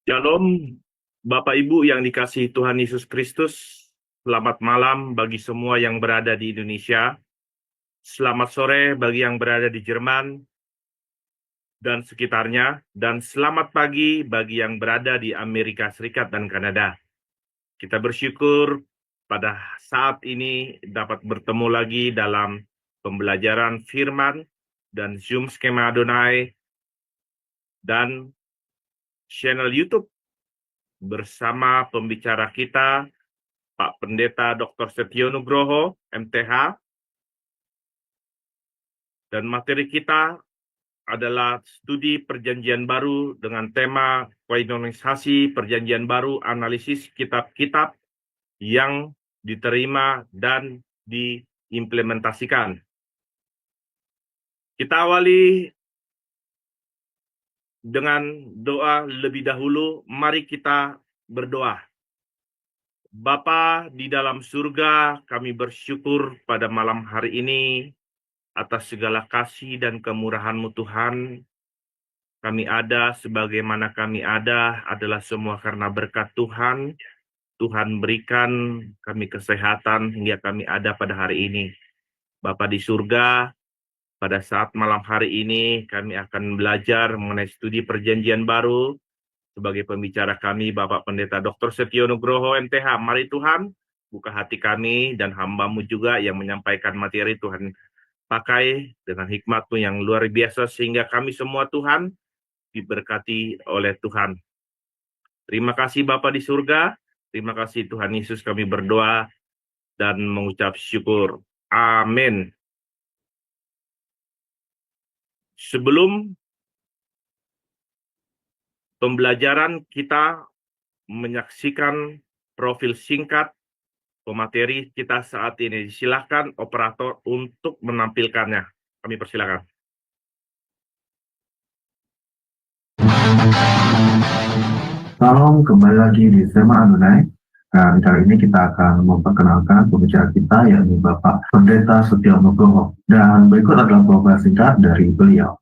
Shalom, Bapak Ibu yang dikasihi Tuhan Yesus Kristus. Selamat malam bagi semua yang berada di Indonesia. Selamat sore bagi yang berada di Jerman dan sekitarnya. Dan selamat pagi bagi yang berada di Amerika Serikat dan Kanada. Kita bersyukur pada saat ini dapat bertemu lagi dalam pembelajaran firman dan Zoom Skema Adonai dan channel YouTube bersama pembicara kita Pak Pendeta Dr. Setio Nugroho, MTH, dan materi kita adalah studi perjanjian baru dengan tema koinonisasi perjanjian baru, analisis kitab-kitab yang diterima dan diimplementasikan. Kita awali dengan doa lebih dahulu. Mari kita berdoa. Bapa di dalam surga, kami bersyukur pada malam hari ini atas segala kasih dan kemurahan-Mu Tuhan. Kami ada sebagaimana kami ada adalah semua karena berkat Tuhan. Tuhan berikan kami kesehatan hingga kami ada pada hari ini. Bapa di surga, pada saat malam hari ini kami akan belajar mengenai studi perjanjian baru. Sebagai pembicara kami, Bapak Pendeta Dr. Setio Nugroho, MTH. Mari Tuhan, buka hati kami dan hamba-Mu juga yang menyampaikan materi. Tuhan pakai dengan hikmat-Mu yang luar biasa sehingga kami semua Tuhan diberkati oleh Tuhan. Terima kasih Bapa di surga, terima kasih Tuhan Yesus, kami berdoa dan mengucap syukur. Amin. Sebelum pembelajaran kita menyaksikan profil singkat pemateri kita saat ini. Silakan operator untuk menampilkannya. Kami persilakan. Salam, kembali lagi di Sema Adonai. Dan kali ini kita akan memperkenalkan pembicara kita, yakni Bapak Pendeta Setio Nugroho. Dan berikut adalah profil singkat dari beliau.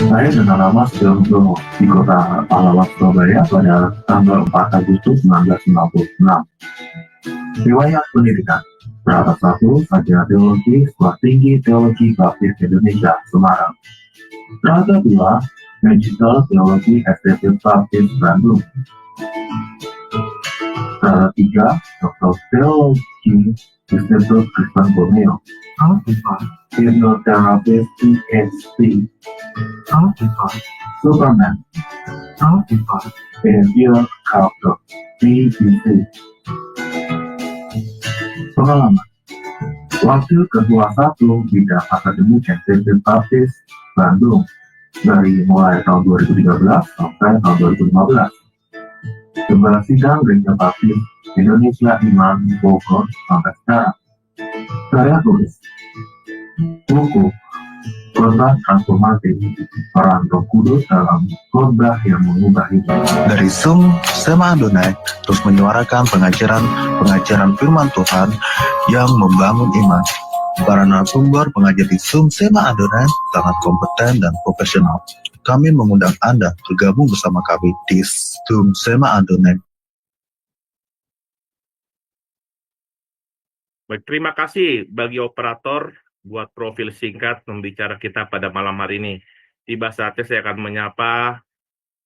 Saya dengan nama Setio Nugroho di kota Pahlawan, Surabaya pada tanggal 4 Agustus 1996. Riwayat pendidikan: Strata 1, Sarjana Teologi, Sekolah Tinggi Teologi Baptis Indonesia, Semarang. Strata 2, Magister Teologi STT Baptis Bandung. Strata 3, Doktor Teologi Institut Kristen Borneo. Hipnoterapis PhD. Superman. Behavior Culture BBC. Pengalaman: Wakil Ketua 1 Bidang Akademik STT Baptis Bandung dari mulai tahun 2013 sampai tahun 2015. Gembala Sidang Gereja Baptis Indonesia Iman Bogor sampai sekarang. Karya tulis: buku Khotbah Transformatif, Peran Roh Kudus dalam Khotbah yang Mengubah Hidup. Dari Zoom Sema Adonai terus menyuarakan pengajaran firman Tuhan yang membangun iman. Para narasumber pengajar di Zoom Sema Adonai sangat kompeten dan profesional. Kami mengundang Anda bergabung bersama kami di Zoom Sema Adonai. Baik, terima kasih bagi operator buat profil singkat pembicara kita pada malam hari ini. Tiba saatnya saya akan menyapa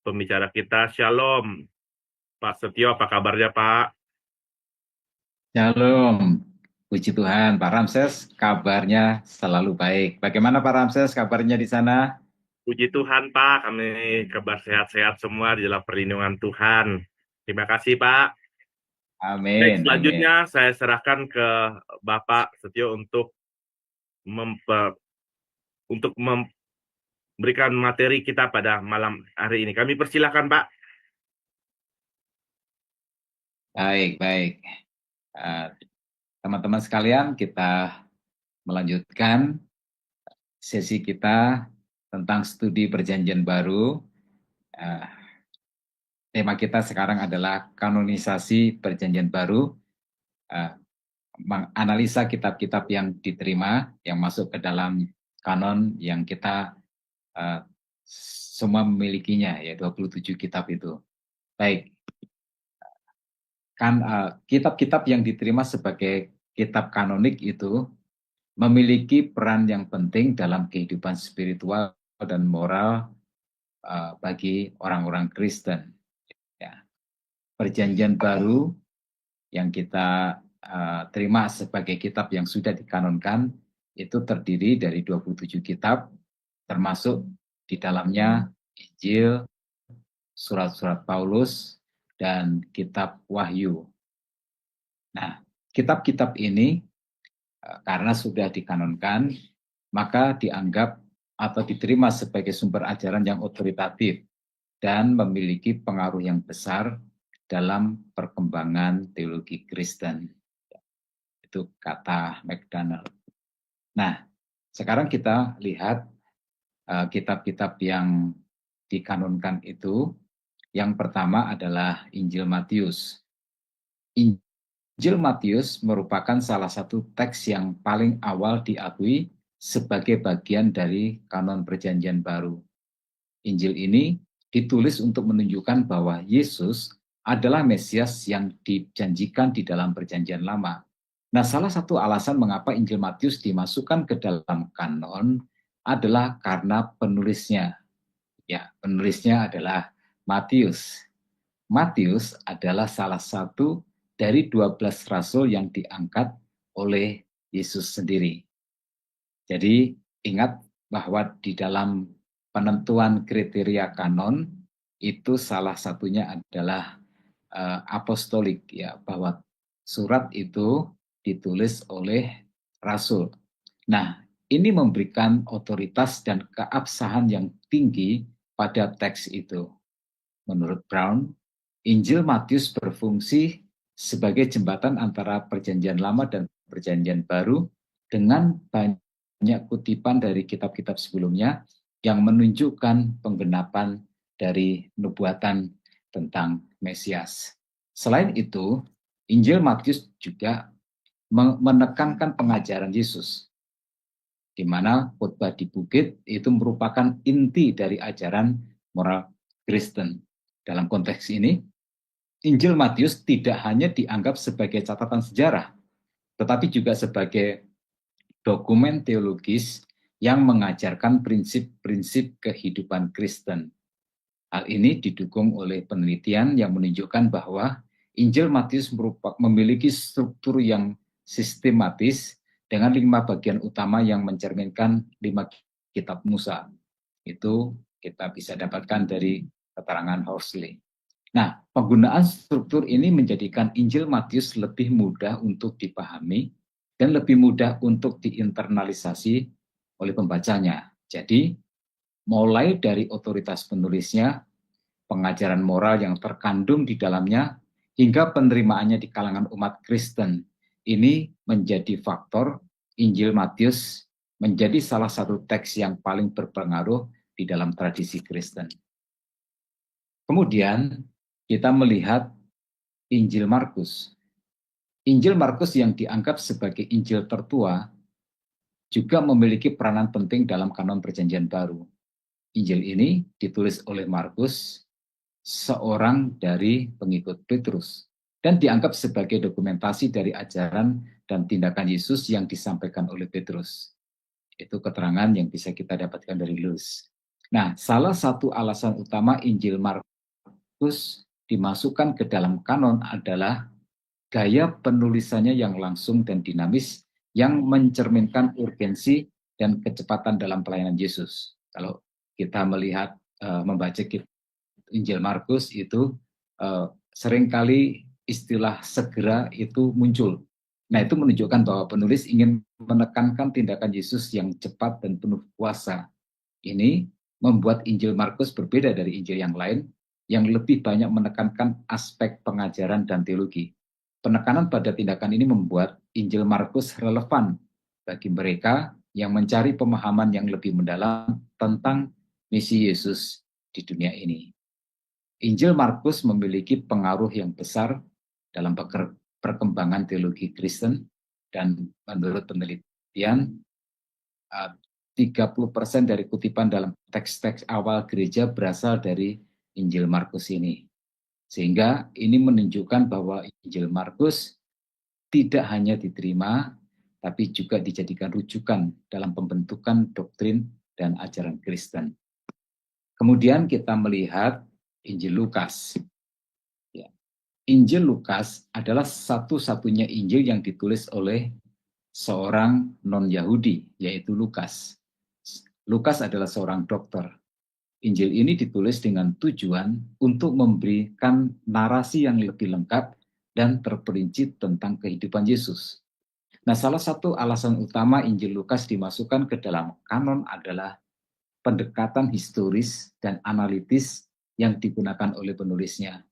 pembicara kita. Shalom, Pak Setio, apa kabarnya Pak? Shalom, puji Tuhan. Pak Ramses, kabarnya selalu baik. Bagaimana Pak Ramses, kabarnya di sana? Puji Tuhan Pak, kami kabar sehat-sehat semua di dalam perlindungan Tuhan. Terima kasih Pak. Baik, Amin. selanjutnya saya serahkan ke Bapak Setio untuk memberikan materi kita pada malam hari ini. Kami persilakan Pak. Baik. Teman-teman sekalian, kita melanjutkan sesi kita tentang studi perjanjian baru. Tema kita sekarang adalah kanonisasi perjanjian baru, menganalisa kitab-kitab yang diterima, yang masuk ke dalam kanon yang kita semua memilikinya, ya 27 kitab itu. Baik, kan kitab-kitab yang diterima sebagai kitab kanonik itu memiliki peran yang penting dalam kehidupan spiritual dan moral bagi orang-orang Kristen. Ya. Perjanjian Baru yang kita terima sebagai kitab yang sudah dikanonkan itu terdiri dari 27 kitab, termasuk di dalamnya Injil, surat-surat Paulus, dan kitab Wahyu. Nah, kitab-kitab ini karena sudah dikanonkan, maka dianggap atau diterima sebagai sumber ajaran yang otoritatif dan memiliki pengaruh yang besar dalam perkembangan teologi Kristen. Itu kata McDonald. Nah, sekarang kita lihat kitab-kitab yang dikanonkan itu. Yang pertama adalah Injil Matius. Injil Matius merupakan salah satu teks yang paling awal diakui sebagai bagian dari kanon Perjanjian Baru. Injil ini ditulis untuk menunjukkan bahwa Yesus adalah Mesias yang dijanjikan di dalam Perjanjian Lama. Nah, salah satu alasan mengapa Injil Matius dimasukkan ke dalam kanon adalah karena penulisnya. Ya, penulisnya adalah Matius. Matius adalah salah satu dari 12 rasul yang diangkat oleh Yesus sendiri. Jadi ingat bahwa di dalam penentuan kriteria kanon itu salah satunya adalah apostolik, ya, bahwa surat itu ditulis oleh rasul. Nah, ini memberikan otoritas dan keabsahan yang tinggi pada teks itu. Menurut Brown, Injil Matius berfungsi sebagai jembatan antara Perjanjian Lama dan Perjanjian Baru dengan banyak kutipan dari kitab-kitab sebelumnya yang menunjukkan penggenapan dari nubuatan tentang Mesias. Selain itu, Injil Matius juga menekankan pengajaran Yesus, di mana khotbah di bukit itu merupakan inti dari ajaran moral Kristen. Dalam konteks ini, Injil Matius tidak hanya dianggap sebagai catatan sejarah, tetapi juga sebagai dokumen teologis yang mengajarkan prinsip-prinsip kehidupan Kristen. Hal ini didukung oleh penelitian yang menunjukkan bahwa Injil Matius memiliki struktur yang sistematis dengan 5 bagian utama yang mencerminkan 5 kitab Musa. Itu kita bisa dapatkan dari keterangan Horsley. Nah, penggunaan struktur ini menjadikan Injil Matius lebih mudah untuk dipahami dan lebih mudah untuk diinternalisasi oleh pembacanya. Jadi, mulai dari otoritas penulisnya, pengajaran moral yang terkandung di dalamnya, hingga penerimaannya di kalangan umat Kristen, ini menjadi faktor Injil Matius menjadi salah satu teks yang paling berpengaruh di dalam tradisi Kristen. Kemudian kita melihat Injil Markus. Injil Markus yang dianggap sebagai Injil tertua juga memiliki peranan penting dalam kanon Perjanjian Baru. Injil ini ditulis oleh Markus, seorang dari pengikut Petrus, dan dianggap sebagai dokumentasi dari ajaran dan tindakan Yesus yang disampaikan oleh Petrus. Itu keterangan yang bisa kita dapatkan dari Lukas. Nah, salah satu alasan utama Injil Markus dimasukkan ke dalam kanon adalah gaya penulisannya yang langsung dan dinamis yang mencerminkan urgensi dan kecepatan dalam pelayanan Yesus. Kalau kita melihat, membaca Injil Markus itu seringkali istilah segera itu muncul. Nah, itu menunjukkan bahwa penulis ingin menekankan tindakan Yesus yang cepat dan penuh kuasa. Ini membuat Injil Markus berbeda dari Injil yang lain yang lebih banyak menekankan aspek pengajaran dan teologi. Penekanan pada tindakan ini membuat Injil Markus relevan bagi mereka yang mencari pemahaman yang lebih mendalam tentang misi Yesus di dunia ini. Injil Markus memiliki pengaruh yang besar dalam perkembangan teologi Kristen, dan menurut penelitian 30% dari kutipan dalam teks-teks awal gereja berasal dari Injil Markus ini. Sehingga ini menunjukkan bahwa Injil Markus tidak hanya diterima, tapi juga dijadikan rujukan dalam pembentukan doktrin dan ajaran Kristen. Kemudian kita melihat Injil Lukas. Ya. Injil Lukas adalah satu-satunya Injil yang ditulis oleh seorang non-Yahudi, yaitu Lukas. Lukas adalah seorang dokter. Injil ini ditulis dengan tujuan untuk memberikan narasi yang lebih lengkap dan terperinci tentang kehidupan Yesus. Nah, salah satu alasan utama Injil Lukas dimasukkan ke dalam kanon adalah pendekatan historis dan analitis yang digunakan oleh penulisnya.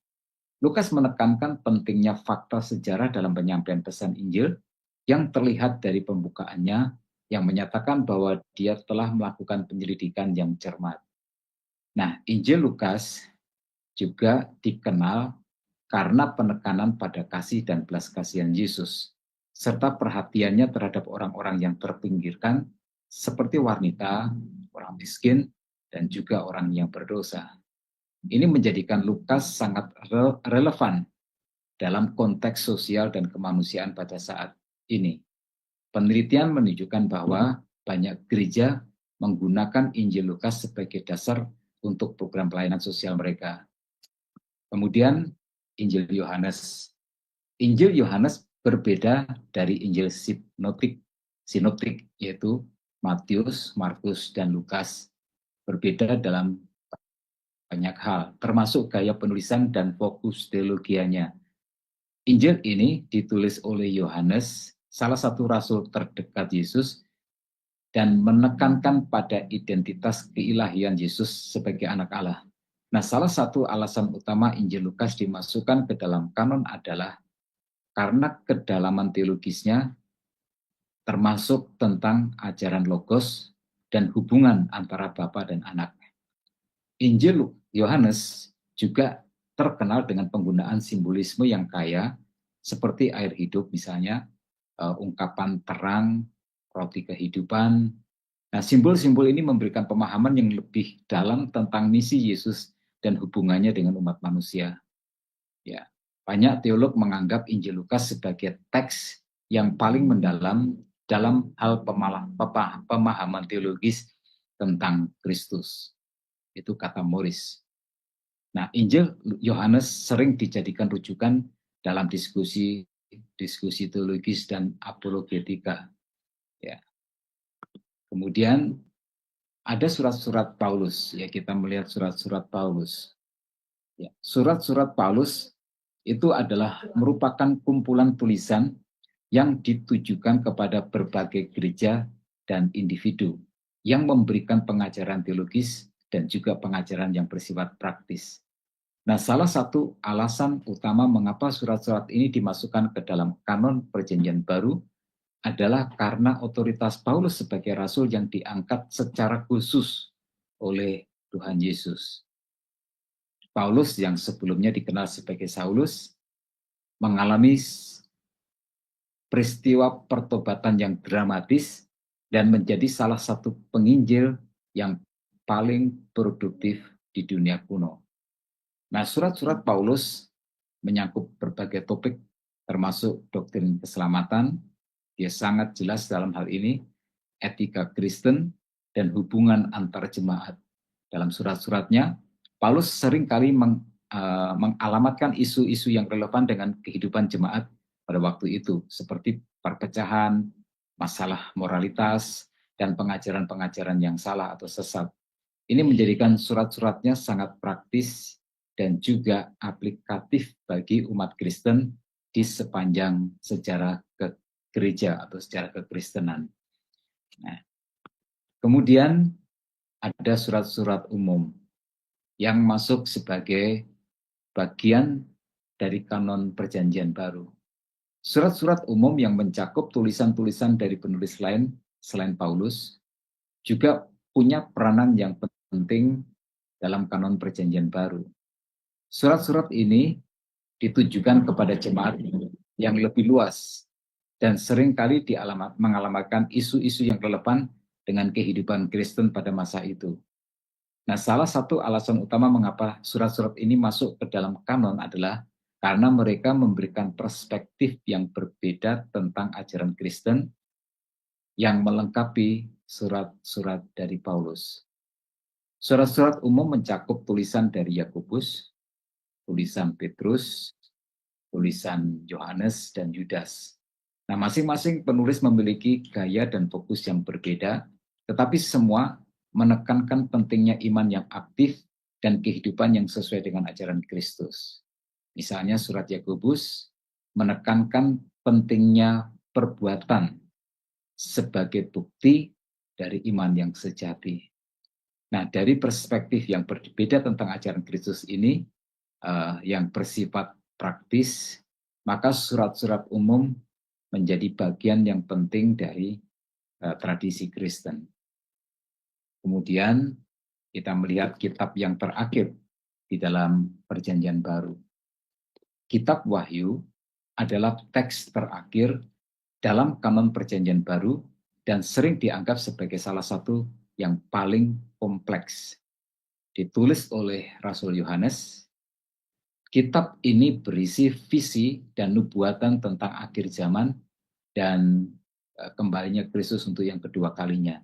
Lukas menekankan pentingnya fakta sejarah dalam penyampaian pesan Injil yang terlihat dari pembukaannya yang menyatakan bahwa dia telah melakukan penyelidikan yang cermat. Nah, Injil Lukas juga dikenal karena penekanan pada kasih dan belas kasihan Yesus, serta perhatiannya terhadap orang-orang yang terpinggirkan, seperti wanita, orang miskin, dan juga orang yang berdosa. Ini menjadikan Lukas sangat relevan dalam konteks sosial dan kemanusiaan pada saat ini. Penelitian menunjukkan bahwa banyak gereja menggunakan Injil Lukas sebagai dasar untuk program pelayanan sosial mereka. Kemudian Injil Yohanes. Injil Yohanes berbeda dari Injil sinoptik, yaitu Matius, Markus, dan Lukas. Berbeda dalam banyak hal, termasuk gaya penulisan dan fokus teologianya. Injil ini ditulis oleh Yohanes, salah satu rasul terdekat Yesus, dan menekankan pada identitas keilahian Yesus sebagai anak Allah. Nah, salah satu alasan utama Injil Lukas dimasukkan ke dalam kanon adalah karena kedalaman teologisnya, termasuk tentang ajaran logos dan hubungan antara Bapa dan Anak. Injil Yohanes juga terkenal dengan penggunaan simbolisme yang kaya, seperti air hidup misalnya, ungkapan terang, roti kehidupan. Nah, simbol-simbol ini memberikan pemahaman yang lebih dalam tentang misi Yesus dan hubungannya dengan umat manusia. Ya, banyak teolog menganggap Injil Lukas sebagai teks yang paling mendalam dalam hal pemahaman teologis tentang Kristus. Itu kata Morris. Nah, Injil Yohanes sering dijadikan rujukan dalam diskusi teologis dan apologetika. Ya. Kemudian ada surat-surat Paulus, ya, kita melihat surat-surat Paulus. Ya, surat-surat Paulus itu adalah merupakan kumpulan tulisan yang ditujukan kepada berbagai gereja dan individu yang memberikan pengajaran teologis dan juga pengajaran yang bersifat praktis. Nah, salah satu alasan utama mengapa surat-surat ini dimasukkan ke dalam kanon Perjanjian Baru adalah karena otoritas Paulus sebagai rasul yang diangkat secara khusus oleh Tuhan Yesus. Paulus yang sebelumnya dikenal sebagai Saulus mengalami peristiwa pertobatan yang dramatis dan menjadi salah satu penginjil yang paling produktif di dunia kuno. Nah, surat-surat Paulus menyangkut berbagai topik termasuk doktrin keselamatan. Dia sangat jelas dalam hal ini, etika Kristen, dan hubungan antar jemaat. Dalam surat-suratnya, Paulus seringkali mengalamatkan isu-isu yang relevan dengan kehidupan jemaat pada waktu itu, seperti perpecahan, masalah moralitas, dan pengajaran-pengajaran yang salah atau sesat. Ini menjadikan surat-suratnya sangat praktis dan juga aplikatif bagi umat Kristen di sepanjang sejarah gereja atau sejarah kekristenan. Nah, kemudian ada surat-surat umum yang masuk sebagai bagian dari kanon Perjanjian Baru. Surat-surat umum yang mencakup tulisan-tulisan dari penulis lain selain Paulus juga punya peranan yang penting dalam kanon Perjanjian Baru. Surat-surat ini ditujukan kepada jemaat yang lebih luas dan seringkali mengalamatkan isu-isu yang relevan dengan kehidupan Kristen pada masa itu. Nah, salah satu alasan utama mengapa surat-surat ini masuk ke dalam kanon adalah karena mereka memberikan perspektif yang berbeda tentang ajaran Kristen yang melengkapi surat-surat dari Paulus. Surat-surat umum mencakup tulisan dari Yakobus, tulisan Petrus, tulisan Yohanes, dan Yudas. Nah, masing-masing penulis memiliki gaya dan fokus yang berbeda, tetapi semua menekankan pentingnya iman yang aktif dan kehidupan yang sesuai dengan ajaran Kristus. Misalnya surat Yakobus menekankan pentingnya perbuatan sebagai bukti dari iman yang sejati. Nah, dari perspektif yang berbeda tentang ajaran Kristus ini, yang bersifat praktis, maka surat-surat umum menjadi bagian yang penting dari tradisi Kristen. Kemudian kita melihat kitab yang terakhir di dalam Perjanjian Baru. Kitab Wahyu adalah teks terakhir dalam kanon Perjanjian Baru dan sering dianggap sebagai salah satu yang paling kompleks. Ditulis oleh Rasul Yohanes, kitab ini berisi visi dan nubuatan tentang akhir zaman dan kembalinya Kristus untuk yang kedua kalinya.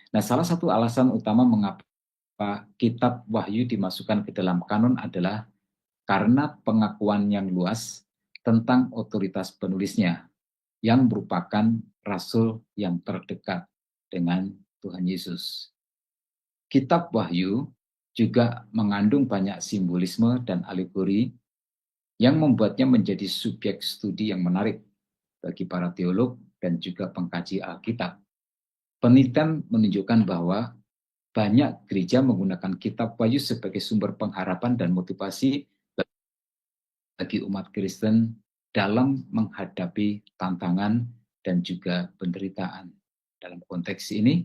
Nah, salah satu alasan utama mengapa kitab Wahyu dimasukkan ke dalam kanon adalah karena pengakuan yang luas tentang otoritas penulisnya, yang merupakan rasul yang terdekat dengan Tuhan Yesus. Kitab Wahyu juga mengandung banyak simbolisme dan alegori yang membuatnya menjadi subjek studi yang menarik bagi para teolog dan juga pengkaji Alkitab. Penelitian menunjukkan bahwa banyak gereja menggunakan kitab Wahyu sebagai sumber pengharapan dan motivasi bagi umat Kristen dalam menghadapi tantangan dan juga penderitaan. Dalam konteks ini,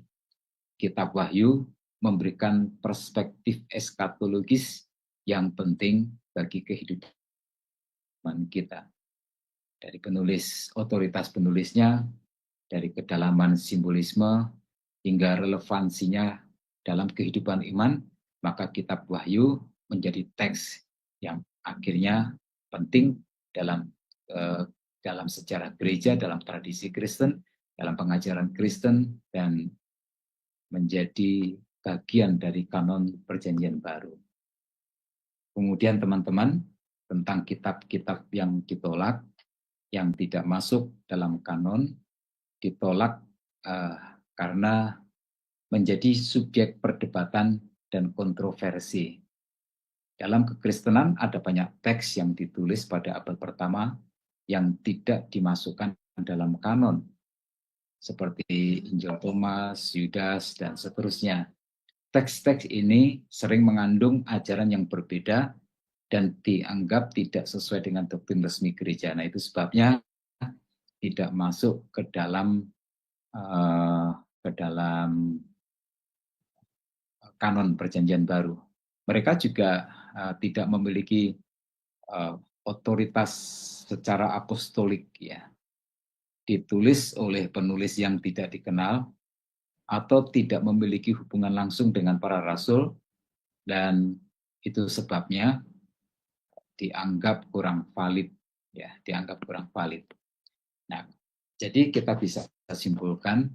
kitab Wahyu memberikan perspektif eskatologis yang penting bagi kehidupan kita. Dari penulis, otoritas penulisnya, dari kedalaman simbolisme hingga relevansinya dalam kehidupan iman, maka kitab Wahyu menjadi teks yang akhirnya penting dalam sejarah gereja, dalam tradisi Kristen, dalam pengajaran Kristen, dan menjadi bagian dari kanon Perjanjian Baru. Kemudian teman-teman, tentang kitab-kitab yang ditolak, yang tidak masuk dalam kanon, ditolak karena menjadi subjek perdebatan dan kontroversi. Dalam kekristenan ada banyak teks yang ditulis pada abad pertama yang tidak dimasukkan dalam kanon, seperti Injil Thomas, Yudas, dan seterusnya. Teks-teks ini sering mengandung ajaran yang berbeda dan dianggap tidak sesuai dengan doktrin resmi gereja. Nah, itu sebabnya tidak masuk ke dalam kanon Perjanjian Baru. Mereka juga tidak memiliki otoritas secara apostolik, ya, ditulis oleh penulis yang tidak dikenal atau tidak memiliki hubungan langsung dengan para rasul, dan itu sebabnya dianggap kurang valid, ya, dianggap kurang valid. Nah, jadi kita bisa simpulkan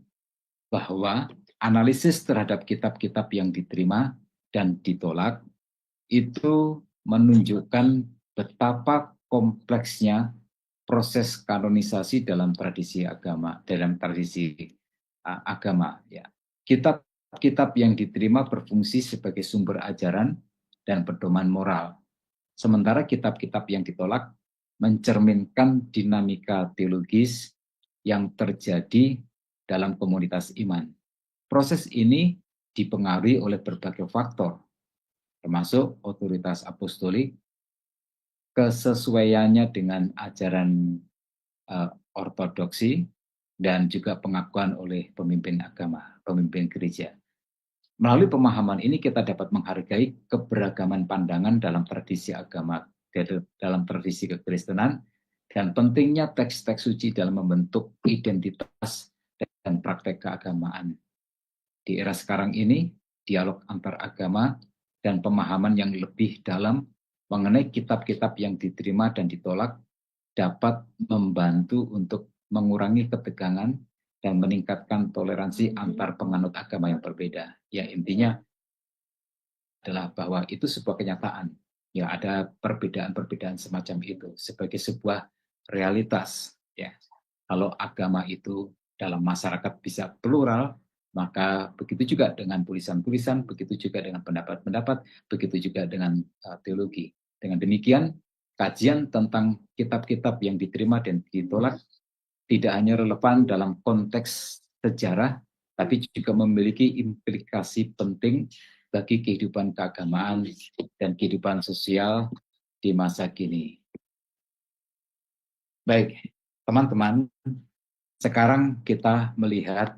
bahwa analisis terhadap kitab-kitab yang diterima dan ditolak itu menunjukkan betapa kompleksnya proses kanonisasi dalam tradisi agama, ya. Kitab-kitab yang diterima berfungsi sebagai sumber ajaran dan pedoman moral. Sementara kitab-kitab yang ditolak mencerminkan dinamika teologis yang terjadi dalam komunitas iman. Proses ini dipengaruhi oleh berbagai faktor, termasuk otoritas apostolik, kesesuaiannya dengan ajaran ortodoksi, dan juga pengakuan oleh pemimpin agama, pemimpin gereja. Melalui pemahaman ini kita dapat menghargai keberagaman pandangan dalam tradisi agama, dalam tradisi kekristenan, dan pentingnya teks-teks suci dalam membentuk identitas dan praktek keagamaan. Di era sekarang ini, dialog antar agama dan pemahaman yang lebih dalam mengenai kitab-kitab yang diterima dan ditolak dapat membantu untuk mengurangi ketegangan dan meningkatkan toleransi antar penganut agama yang berbeda. Ya, intinya adalah bahwa itu sebuah kenyataan. Ya, ada perbedaan-perbedaan semacam itu sebagai sebuah realitas. Ya, kalau agama itu dalam masyarakat bisa plural, maka begitu juga dengan tulisan-tulisan, begitu juga dengan pendapat-pendapat, begitu juga dengan teologi. Dengan demikian, kajian tentang kitab-kitab yang diterima dan ditolak tidak hanya relevan dalam konteks sejarah, tapi juga memiliki implikasi penting bagi kehidupan keagamaan dan kehidupan sosial di masa kini. Baik, teman-teman, sekarang kita melihat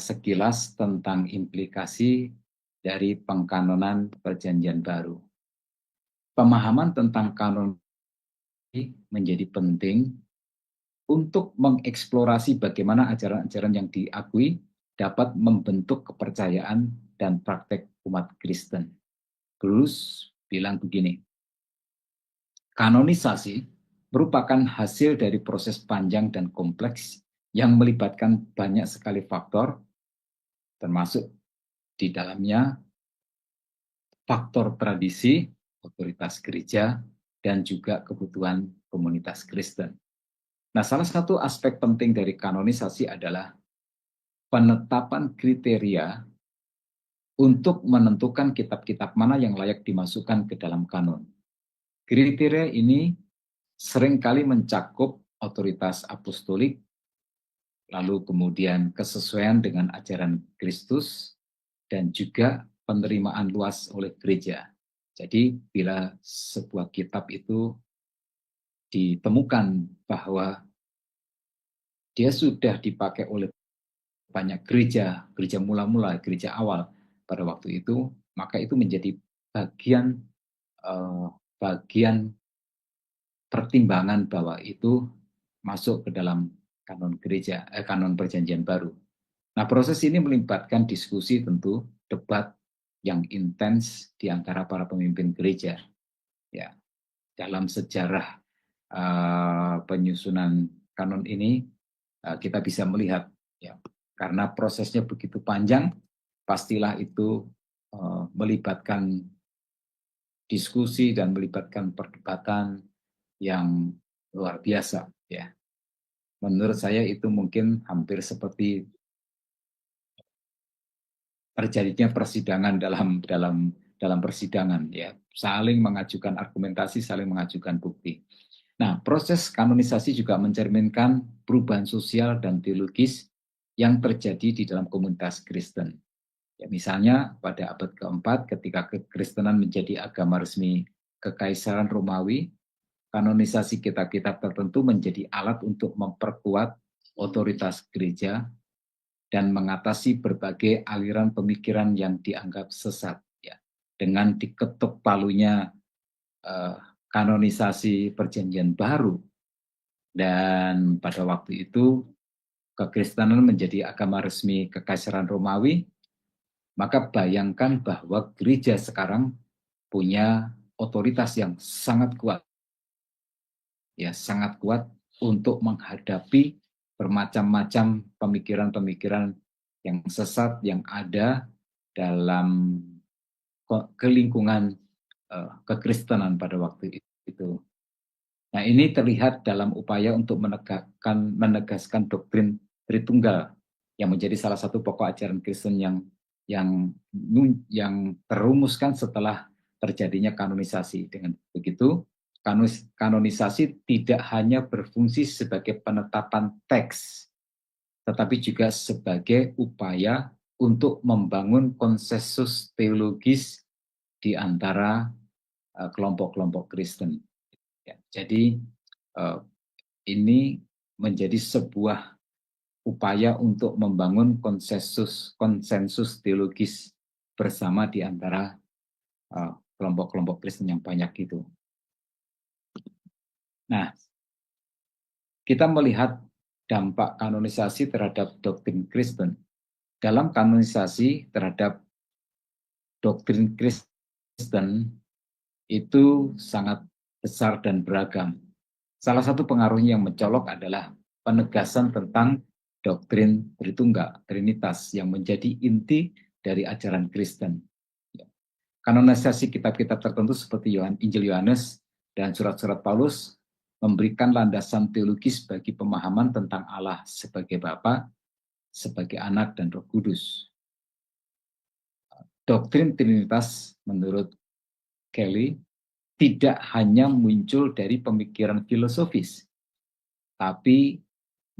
sekilas tentang implikasi dari pengkanonan Perjanjian Baru. Pemahaman tentang kanon ini menjadi penting untuk mengeksplorasi bagaimana ajaran-ajaran yang diakui dapat membentuk kepercayaan dan praktek umat Kristen. Paulus bilang begini, kanonisasi merupakan hasil dari proses panjang dan kompleks yang melibatkan banyak sekali faktor, termasuk di dalamnya faktor tradisi, otoritas gereja, dan juga kebutuhan komunitas Kristen. Nah, salah satu aspek penting dari kanonisasi adalah penetapan kriteria untuk menentukan kitab-kitab mana yang layak dimasukkan ke dalam kanon. Kriteria ini seringkali mencakup otoritas apostolik, lalu kemudian kesesuaian dengan ajaran Kristus, dan juga penerimaan luas oleh gereja. Jadi bila sebuah kitab itu ditemukan bahwa dia sudah dipakai oleh banyak gereja, gereja mula-mula, gereja awal pada waktu itu, maka itu menjadi bagian pertimbangan bahwa itu masuk ke dalam kanon gereja, kanon Perjanjian Baru. Nah, proses ini melibatkan diskusi tentu, debat yang intens di antara para pemimpin gereja. Ya, dalam sejarah penyusunan kanon ini kita bisa melihat, ya, karena prosesnya begitu panjang, pastilah itu melibatkan diskusi dan melibatkan perdebatan yang luar biasa. Ya, menurut saya itu mungkin hampir seperti terjadinya persidangan dalam persidangan, ya, saling mengajukan argumentasi, saling mengajukan bukti. Nah, proses kanonisasi juga mencerminkan perubahan sosial dan teologis yang terjadi di dalam komunitas Kristen. Ya, misalnya pada abad keempat ketika kekristenan menjadi agama resmi Kekaisaran Romawi, kanonisasi kitab-kitab tertentu menjadi alat untuk memperkuat otoritas gereja dan mengatasi berbagai aliran pemikiran yang dianggap sesat. Ya, dengan diketuk palunya kanonisasi Perjanjian Baru, dan pada waktu itu kekristenan menjadi agama resmi Kekaisaran Romawi, maka bayangkan bahwa gereja sekarang punya otoritas yang sangat kuat, ya, sangat kuat untuk menghadapi bermacam-macam pemikiran-pemikiran yang sesat yang ada dalam kelingkungan kekristenan pada waktu itu. Nah, ini terlihat dalam upaya untuk menegaskan doktrin Tritunggal yang menjadi salah satu pokok ajaran Kristen yang terumuskan setelah terjadinya kanonisasi. Dengan begitu, kanonisasi tidak hanya berfungsi sebagai penetapan teks, tetapi juga sebagai upaya untuk membangun konsensus teologis di antara kelompok-kelompok Kristen. Ya, jadi ini menjadi sebuah upaya untuk membangun konsensus teologis bersama di antara kelompok-kelompok Kristen yang banyak itu. Nah, kita melihat dampak kanonisasi terhadap doktrin Kristen. dalam kanonisasi terhadap doktrin Kristen itu sangat besar dan beragam. Salah satu pengaruhnya yang mencolok adalah penegasan tentang doktrin Tritunggal, Trinitas, yang menjadi inti dari ajaran Kristen. Kanonisasi kitab-kitab tertentu seperti Injil Yohanes dan surat-surat Paulus memberikan landasan teologis bagi pemahaman tentang Allah sebagai Bapa, sebagai Anak, dan Roh Kudus. Doktrin Trinitas menurut Kelly tidak hanya muncul dari pemikiran filosofis, tapi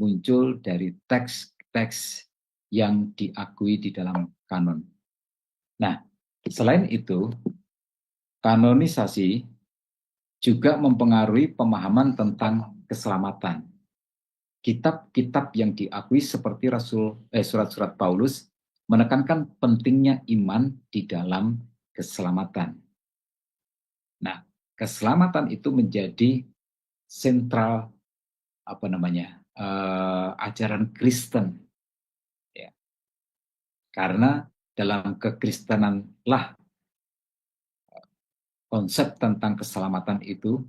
muncul dari teks-teks yang diakui di dalam kanon. Nah, selain itu, kanonisasi juga mempengaruhi pemahaman tentang keselamatan. Kitab-kitab yang diakui seperti surat-surat Paulus menekankan pentingnya iman di dalam keselamatan. Nah, keselamatan itu menjadi sentral ajaran Kristen, ya. Karena dalam kekristenanlah konsep tentang keselamatan itu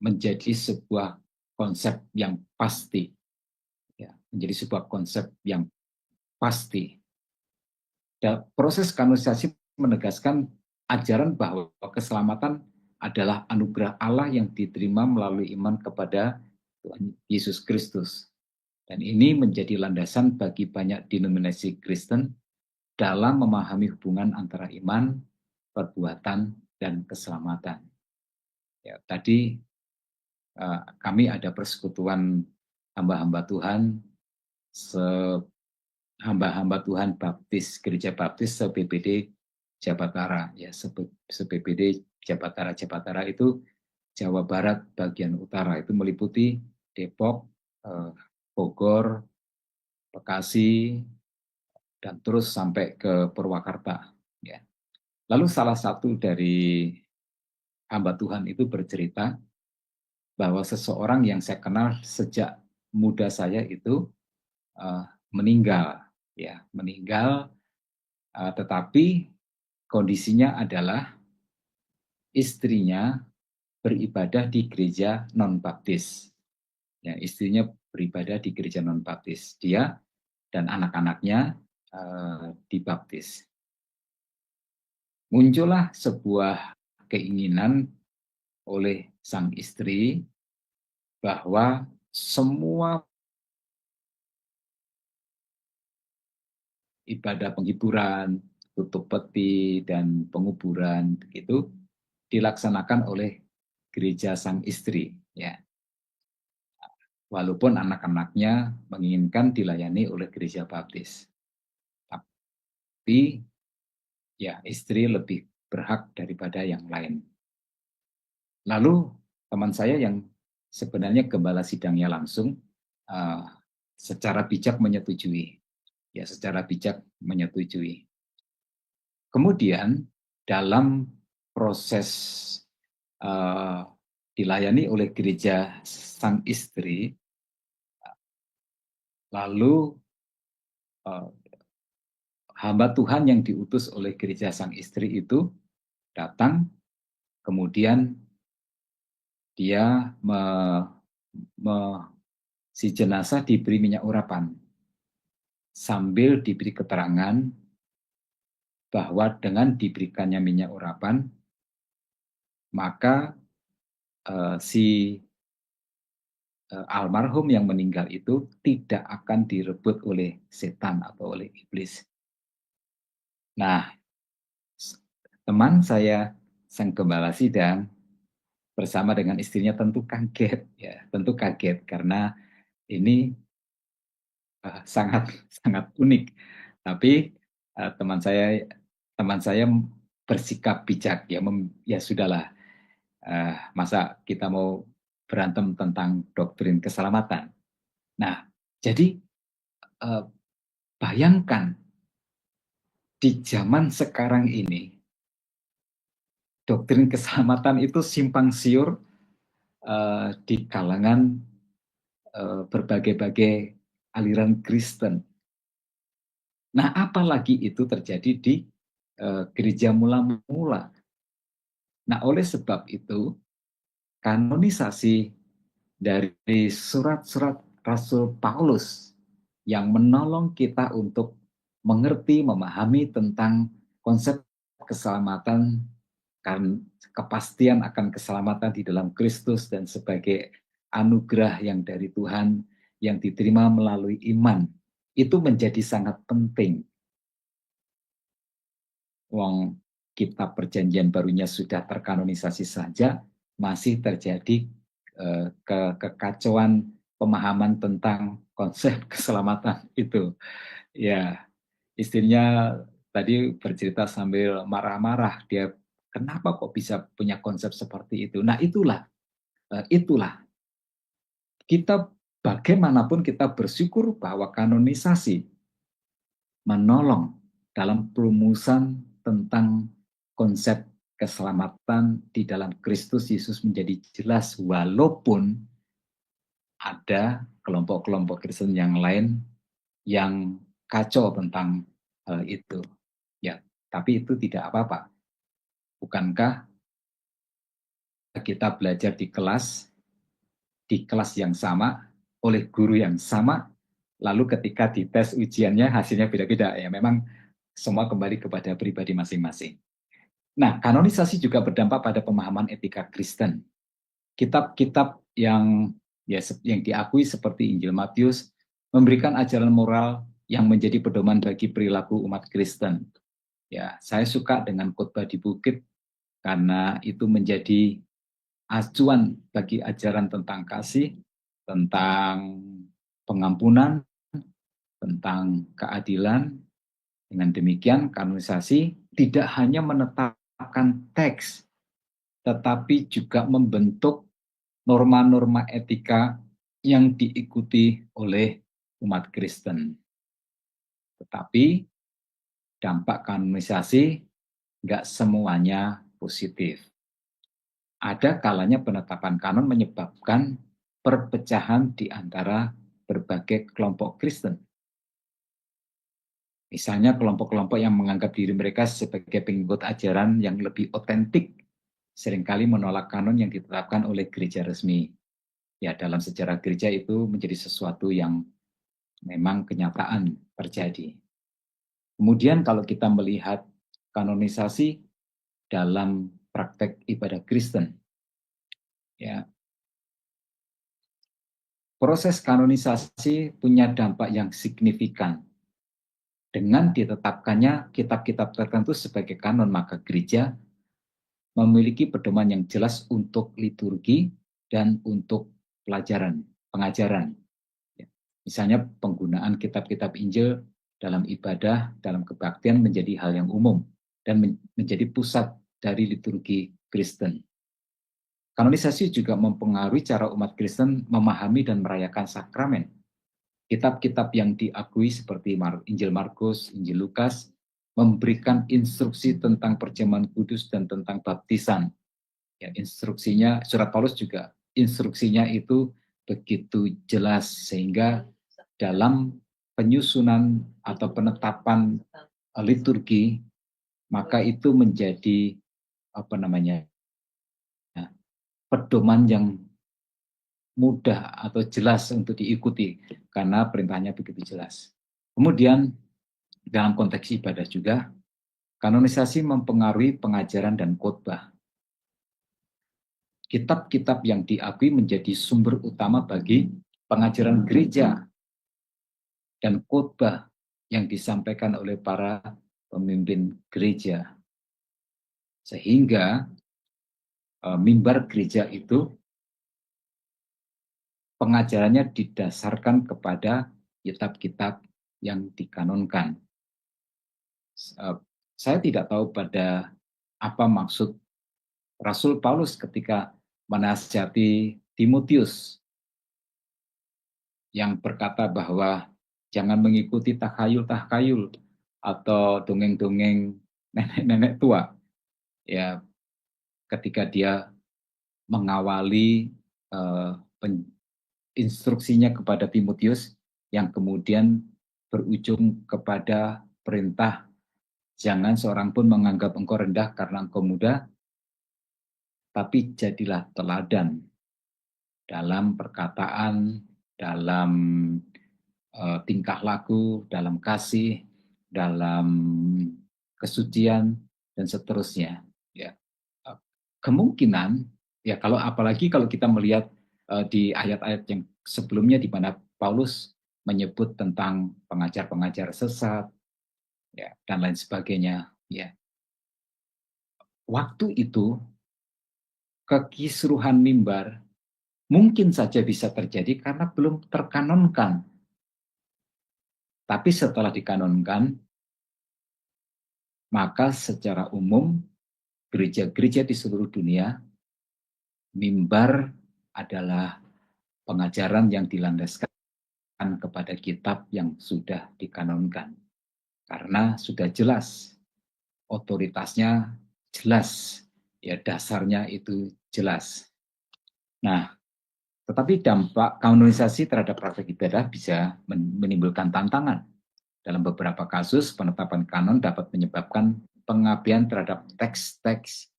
menjadi sebuah konsep yang pasti, ya, menjadi sebuah konsep yang pasti. Dan proses kanonisasi menegaskan ajaran bahwa keselamatan adalah anugerah Allah yang diterima melalui iman kepada Tuhan Yesus Kristus. Dan ini menjadi landasan bagi banyak denominasi Kristen dalam memahami hubungan antara iman, perbuatan, dan keselamatan. Ya, tadi kami ada persekutuan hamba-hamba Tuhan, hamba-hamba Tuhan Baptis, Gereja Baptis se-PPD Jabatara, ya, se-PPD Jabatara itu Jawa Barat bagian utara, itu meliputi Depok, Bogor, Bekasi, dan terus sampai ke Purwakarta. Ya. Lalu salah satu dari hamba Tuhan itu bercerita bahwa seseorang yang saya kenal sejak muda saya itu meninggal, ya, tetapi kondisinya adalah istrinya beribadah di gereja non-baptis. Ya, istrinya beribadah di gereja non-baptis. Dia dan anak-anaknya dibaptis. Muncullah sebuah keinginan oleh sang istri bahwa semua ibadah penghiburan, tutup peti, dan penguburan itu dilaksanakan oleh gereja sang istri, ya. Walaupun anak-anaknya menginginkan dilayani oleh gereja baptis. Tapi ya, istri lebih berhak daripada yang lain. Lalu teman saya yang sebenarnya gembala sidangnya langsung secara bijak menyetujui. Ya, secara bijak menyetujui. Kemudian dalam proses dilayani oleh gereja sang istri, lalu hamba Tuhan yang diutus oleh gereja sang istri itu datang, kemudian dia si jenazah diberi minyak urapan sambil diberi keterangan bahwa dengan diberikannya minyak urapan maka si almarhum yang meninggal itu tidak akan direbut oleh setan atau oleh iblis. Nah, teman saya sang gembala sidang bersama dengan istrinya tentu kaget, ya, tentu kaget karena ini sangat unik. Tapi teman saya bersikap bijak, ya sudahlah, masa kita mau berantem tentang doktrin keselamatan. Nah, jadi bayangkan di zaman sekarang ini doktrin keselamatan itu simpang siur di kalangan berbagai-bagai aliran Kristen. Nah, apalagi itu terjadi di gereja mula-mula. Nah, oleh sebab itu, kanonisasi dari surat-surat Rasul Paulus yang menolong kita untuk mengerti, memahami tentang konsep keselamatan, kan kepastian akan keselamatan di dalam Kristus dan sebagai anugerah yang dari Tuhan yang diterima melalui iman, itu menjadi sangat penting. Wong kitab perjanjian barunya sudah terkanonisasi saja, masih terjadi kekacauan pemahaman tentang konsep keselamatan itu. Ya, istrinya tadi bercerita sambil marah-marah, dia kenapa kok bisa punya konsep seperti itu. Nah, itulah kita, bagaimanapun kita bersyukur bahwa kanonisasi menolong dalam perumusan tentang konsep keselamatan di dalam Kristus Yesus menjadi jelas, walaupun ada kelompok-kelompok Kristen yang lain yang kacau tentang hal itu. Ya, tapi itu tidak apa-apa. Bukankah kita belajar di kelas yang sama, oleh guru yang sama, lalu ketika dites ujiannya hasilnya beda-beda. Ya, memang semua kembali kepada pribadi masing-masing. Nah, kanonisasi juga berdampak pada pemahaman etika Kristen. Kitab-kitab yang diakui seperti Injil Matius memberikan ajaran moral yang menjadi pedoman bagi perilaku umat Kristen. Ya, saya suka dengan khotbah di bukit karena itu menjadi acuan bagi ajaran tentang kasih, tentang pengampunan, tentang keadilan. Dengan demikian, kanonisasi tidak hanya menetapkan teks, tetapi juga membentuk norma-norma etika yang diikuti oleh umat Kristen. Tetapi dampak kanonisasi nggak semuanya positif. Ada kalanya penetapan kanon menyebabkan perpecahan di antara berbagai kelompok Kristen. Misalnya kelompok-kelompok yang menganggap diri mereka sebagai pengikut ajaran yang lebih otentik, seringkali menolak kanon yang ditetapkan oleh gereja resmi. Ya, dalam sejarah gereja itu menjadi sesuatu yang memang kenyataan terjadi. Kemudian kalau kita melihat kanonisasi dalam praktek ibadah Kristen, ya, proses kanonisasi punya dampak yang signifikan. Dengan ditetapkannya kitab-kitab tertentu sebagai kanon, maka gereja memiliki pedoman yang jelas untuk liturgi dan untuk pengajaran. Misalnya penggunaan kitab-kitab Injil dalam ibadah, dalam kebaktian menjadi hal yang umum dan menjadi pusat dari liturgi Kristen. Kanonisasi juga mempengaruhi cara umat Kristen memahami dan merayakan sakramen. Kitab-kitab yang diakui seperti Injil Markus, Injil Lukas, memberikan instruksi tentang perjamuan kudus dan tentang baptisan. Ya, instruksinya, surat Paulus juga, instruksinya itu begitu jelas sehingga dalam penyusunan atau penetapan liturgi, maka itu menjadi pedoman yang mudah atau jelas untuk diikuti karena perintahnya begitu jelas. Kemudian dalam konteks ibadah juga, kanonisasi mempengaruhi pengajaran dan khotbah. Kitab-kitab yang diakui menjadi sumber utama bagi pengajaran gereja dan khotbah yang disampaikan oleh para pemimpin gereja. Sehingga mimbar gereja itu pengajarannya didasarkan kepada kitab-kitab yang dikanonkan. Saya tidak tahu pada apa maksud Rasul Paulus ketika menasihati Timotius yang berkata bahwa jangan mengikuti takhayul-takhayul atau dongeng-dongeng nenek-nenek tua. Ya, ketika dia mengawali instruksinya kepada Timotius yang kemudian berujung kepada perintah, jangan seorang pun menganggap engkau rendah karena engkau muda, tapi jadilah teladan dalam perkataan, dalam tingkah laku, dalam kasih, dalam kesucian, dan seterusnya. Ya, kemungkinan ya apalagi kalau kita melihat di ayat-ayat yang sebelumnya di mana Paulus menyebut tentang pengajar-pengajar sesat, ya, dan lain sebagainya. Ya, waktu itu kekisruhan mimbar mungkin saja bisa terjadi karena belum terkanonkan. Tapi setelah dikanonkan, maka secara umum gereja-gereja di seluruh dunia, mimbar adalah pengajaran yang dilandaskan kepada kitab yang sudah dikanonkan. Karena sudah jelas, otoritasnya jelas, ya dasarnya itu jelas. Nah, tetapi dampak kanonisasi terhadap praktek ibadah bisa menimbulkan tantangan. Dalam beberapa kasus, penetapan kanon dapat menyebabkan pengabaian terhadap teks-teks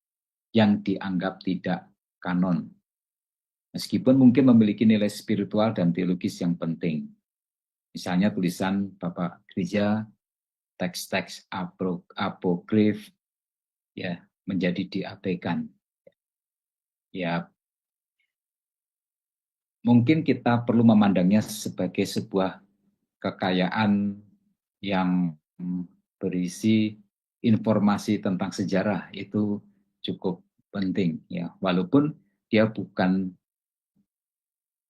yang dianggap tidak kanon. Meskipun mungkin memiliki nilai spiritual dan teologis yang penting. Misalnya tulisan Bapak Gereja, teks-teks apokrif, ya, menjadi diabaikan. Ya, mungkin kita perlu memandangnya sebagai sebuah kekayaan yang berisi informasi tentang sejarah, itu cukup penting, ya, walaupun dia bukan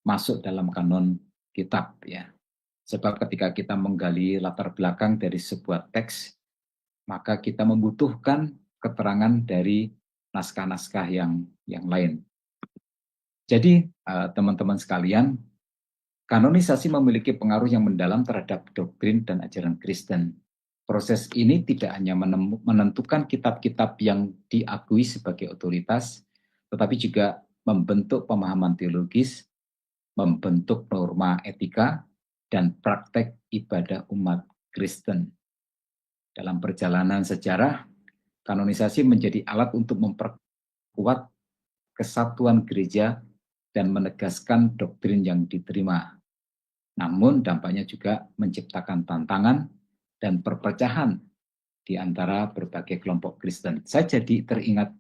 masuk dalam kanon kitab, ya. Sebab ketika kita menggali latar belakang dari sebuah teks, maka kita membutuhkan keterangan dari naskah-naskah yang lain. Jadi teman-teman sekalian, kanonisasi memiliki pengaruh yang mendalam terhadap doktrin dan ajaran Kristen. Proses ini tidak hanya menentukan kitab-kitab yang diakui sebagai otoritas, tetapi juga membentuk pemahaman teologis, membentuk norma etika, dan praktek ibadah umat Kristen. Dalam perjalanan sejarah, kanonisasi menjadi alat untuk memperkuat kesatuan gereja dan menegaskan doktrin yang diterima. Namun dampaknya juga menciptakan tantangan dan perpecahan di antara berbagai kelompok Kristen. Saya jadi teringat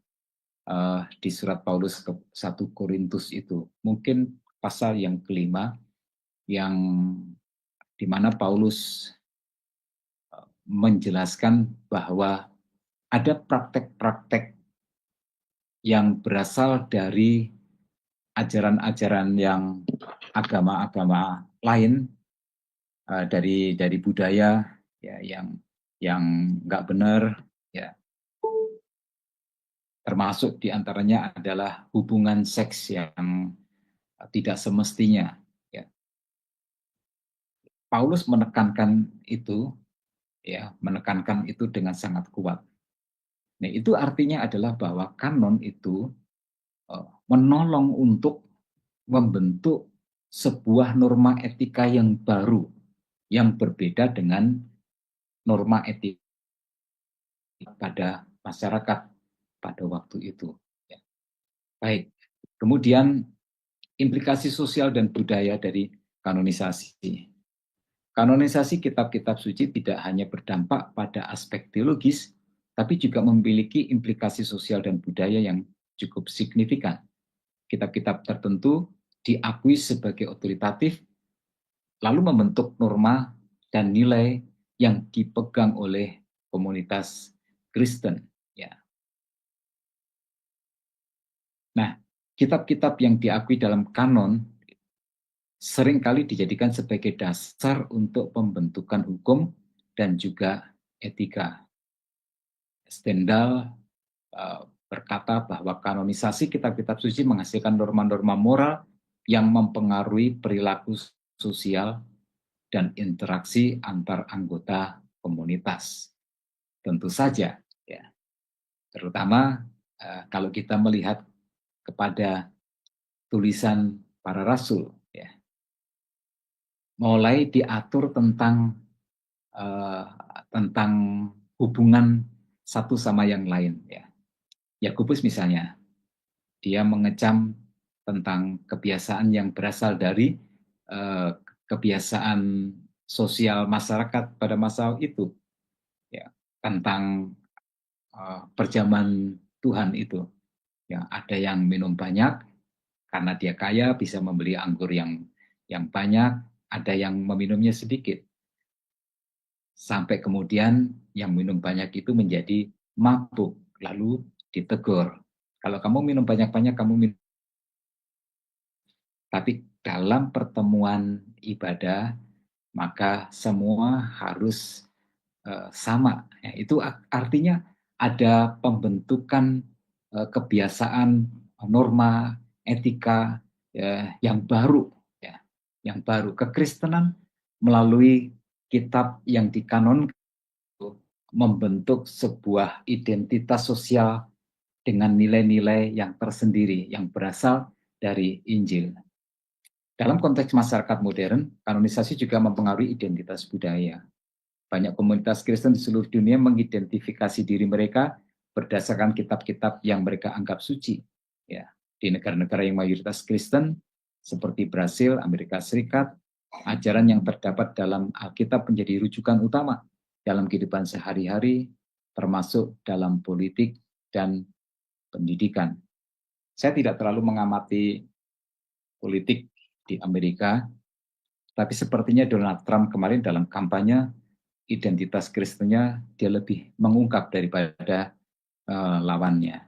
di surat Paulus ke 1 Korintus itu, mungkin pasal yang kelima, yang di mana Paulus menjelaskan bahwa ada praktek-praktek yang berasal dari ajaran-ajaran yang agama-agama lain, dari budaya, ya, yang nggak benar, ya, termasuk diantaranya adalah hubungan seks yang tidak semestinya. Ya. Paulus menekankan itu, ya, menekankan itu dengan sangat kuat. Nah, itu artinya adalah bahwa kanon itu menolong untuk membentuk sebuah norma etika yang baru, yang berbeda dengan norma etika pada masyarakat pada waktu itu. Ya. Baik, kemudian implikasi sosial dan budaya dari kanonisasi. Kanonisasi kitab-kitab suci tidak hanya berdampak pada aspek teologis, tapi juga memiliki implikasi sosial dan budaya yang cukup signifikan. Kitab-kitab tertentu diakui sebagai otoritatif, lalu membentuk norma dan nilai yang dipegang oleh komunitas Kristen. Ya. Nah, kitab-kitab yang diakui dalam kanon seringkali dijadikan sebagai dasar untuk pembentukan hukum dan juga etika. Stendhal berkata bahwa kanonisasi kitab-kitab suci menghasilkan norma-norma moral yang mempengaruhi perilaku sosial dan interaksi antar anggota komunitas. Tentu saja, ya, terutama kalau kita melihat kepada tulisan para rasul, ya, mulai diatur tentang eh, tentang hubungan satu sama yang lain. Ya. Yakobus misalnya, dia mengecam tentang kebiasaan yang berasal dari eh, kebiasaan sosial masyarakat pada masa itu, ya, tentang perjamuan Tuhan itu. Ya, ada yang minum banyak karena dia kaya bisa membeli anggur yang banyak, ada yang meminumnya sedikit. Sampai kemudian yang minum banyak itu menjadi mabuk, lalu ditegur. Kalau kamu minum banyak-banyak, kamu minum. Tapi dalam pertemuan ibadah, maka semua harus sama. Ya, itu artinya ada pembentukan kebiasaan, norma, etika ya, yang baru, ya, yang baru. Kekristenan melalui kitab yang dikanonkan membentuk sebuah identitas sosial dengan nilai-nilai yang tersendiri yang berasal dari Injil. Dalam konteks masyarakat modern, kanonisasi juga mempengaruhi identitas budaya. Banyak komunitas Kristen di seluruh dunia mengidentifikasi diri mereka berdasarkan kitab-kitab yang mereka anggap suci. Ya, di negara-negara yang mayoritas Kristen, seperti Brasil, Amerika Serikat, ajaran yang terdapat dalam Alkitab menjadi rujukan utama dalam kehidupan sehari-hari, termasuk dalam politik dan pendidikan. Saya tidak terlalu mengamati politik di Amerika, tapi sepertinya Donald Trump kemarin dalam kampanye identitas Kristennya dia lebih mengungkap daripada lawannya.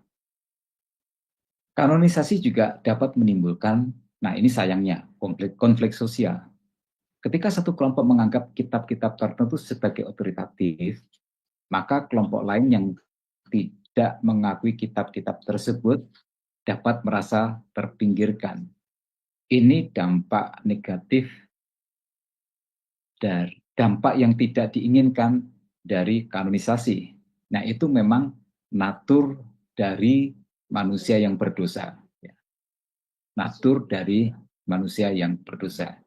Kanonisasi juga dapat menimbulkan, nah ini sayangnya, konflik sosial. Ketika satu kelompok menganggap kitab-kitab tertentu sebagai otoritatif, maka kelompok lain yang tidak mengakui kitab-kitab tersebut dapat merasa terpinggirkan. Ini dampak negatif dan dampak yang tidak diinginkan dari kanonisasi. Nah, itu memang natur dari manusia yang berdosa. Natur dari manusia yang berdosa.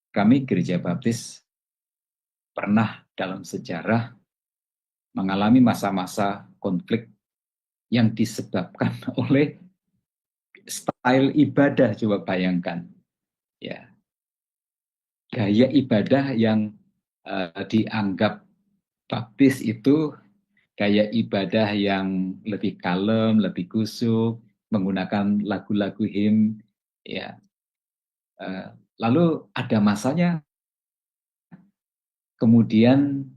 Kami Gereja Baptis pernah dalam sejarah mengalami masa-masa konflik yang disebabkan oleh style ibadah, coba bayangkan. Ya, gaya ibadah yang dianggap baptis itu gaya ibadah yang lebih kalem, lebih kusuk, menggunakan lagu-lagu him, ya. Lalu ada masanya, kemudian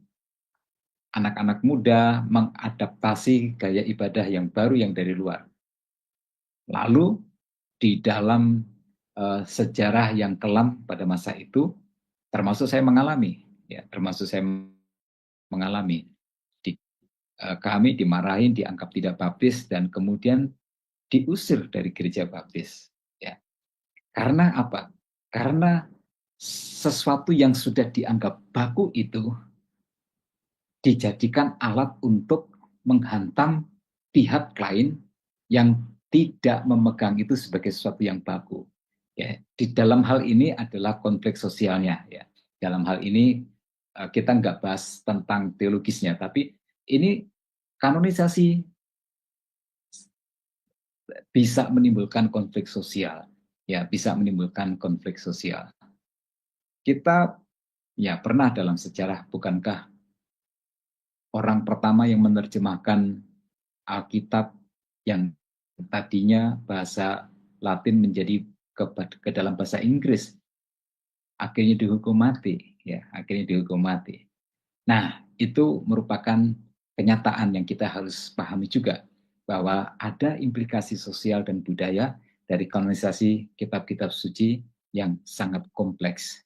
anak-anak muda mengadaptasi gaya ibadah yang baru yang dari luar. Lalu di dalam sejarah yang kelam pada masa itu, termasuk saya mengalami, ya, kami dimarahin, dianggap tidak baptis, dan kemudian diusir dari gereja baptis. Ya. Karena apa? Karena sesuatu yang sudah dianggap baku itu dijadikan alat untuk menghantam pihak lain yang tidak memegang itu sebagai sesuatu yang baku. Ya, di dalam hal ini adalah konflik sosialnya. Ya. Dalam hal ini kita nggak bahas tentang teologisnya, tapi ini kanonisasi bisa menimbulkan konflik sosial. Ya, bisa menimbulkan konflik sosial. Kita ya pernah dalam sejarah, bukankah orang pertama yang menerjemahkan Alkitab yang tadinya bahasa Latin menjadi ke dalam bahasa Inggris, akhirnya dihukum mati, ya, akhirnya dihukum mati. Nah, itu merupakan kenyataan yang kita harus pahami juga, bahwa ada implikasi sosial dan budaya dari kanonisasi kitab-kitab suci yang sangat kompleks.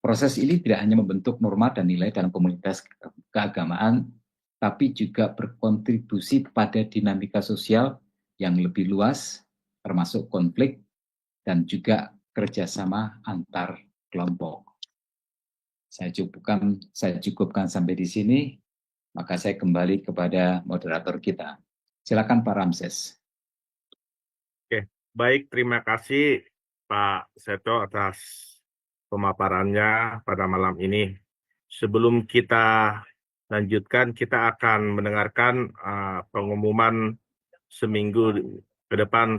Proses ini tidak hanya membentuk norma dan nilai dalam komunitas keagamaan, tapi juga berkontribusi pada dinamika sosial yang lebih luas, termasuk konflik dan juga kerjasama antar kelompok. Saya cukupkan sampai di sini, maka saya kembali kepada moderator kita. Silakan Pak Ramses. Oke, baik, terima kasih Pak Seto atas pemaparannya pada malam ini. Sebelum kita lanjutkan, kita akan mendengarkan pengumuman seminggu ke depan.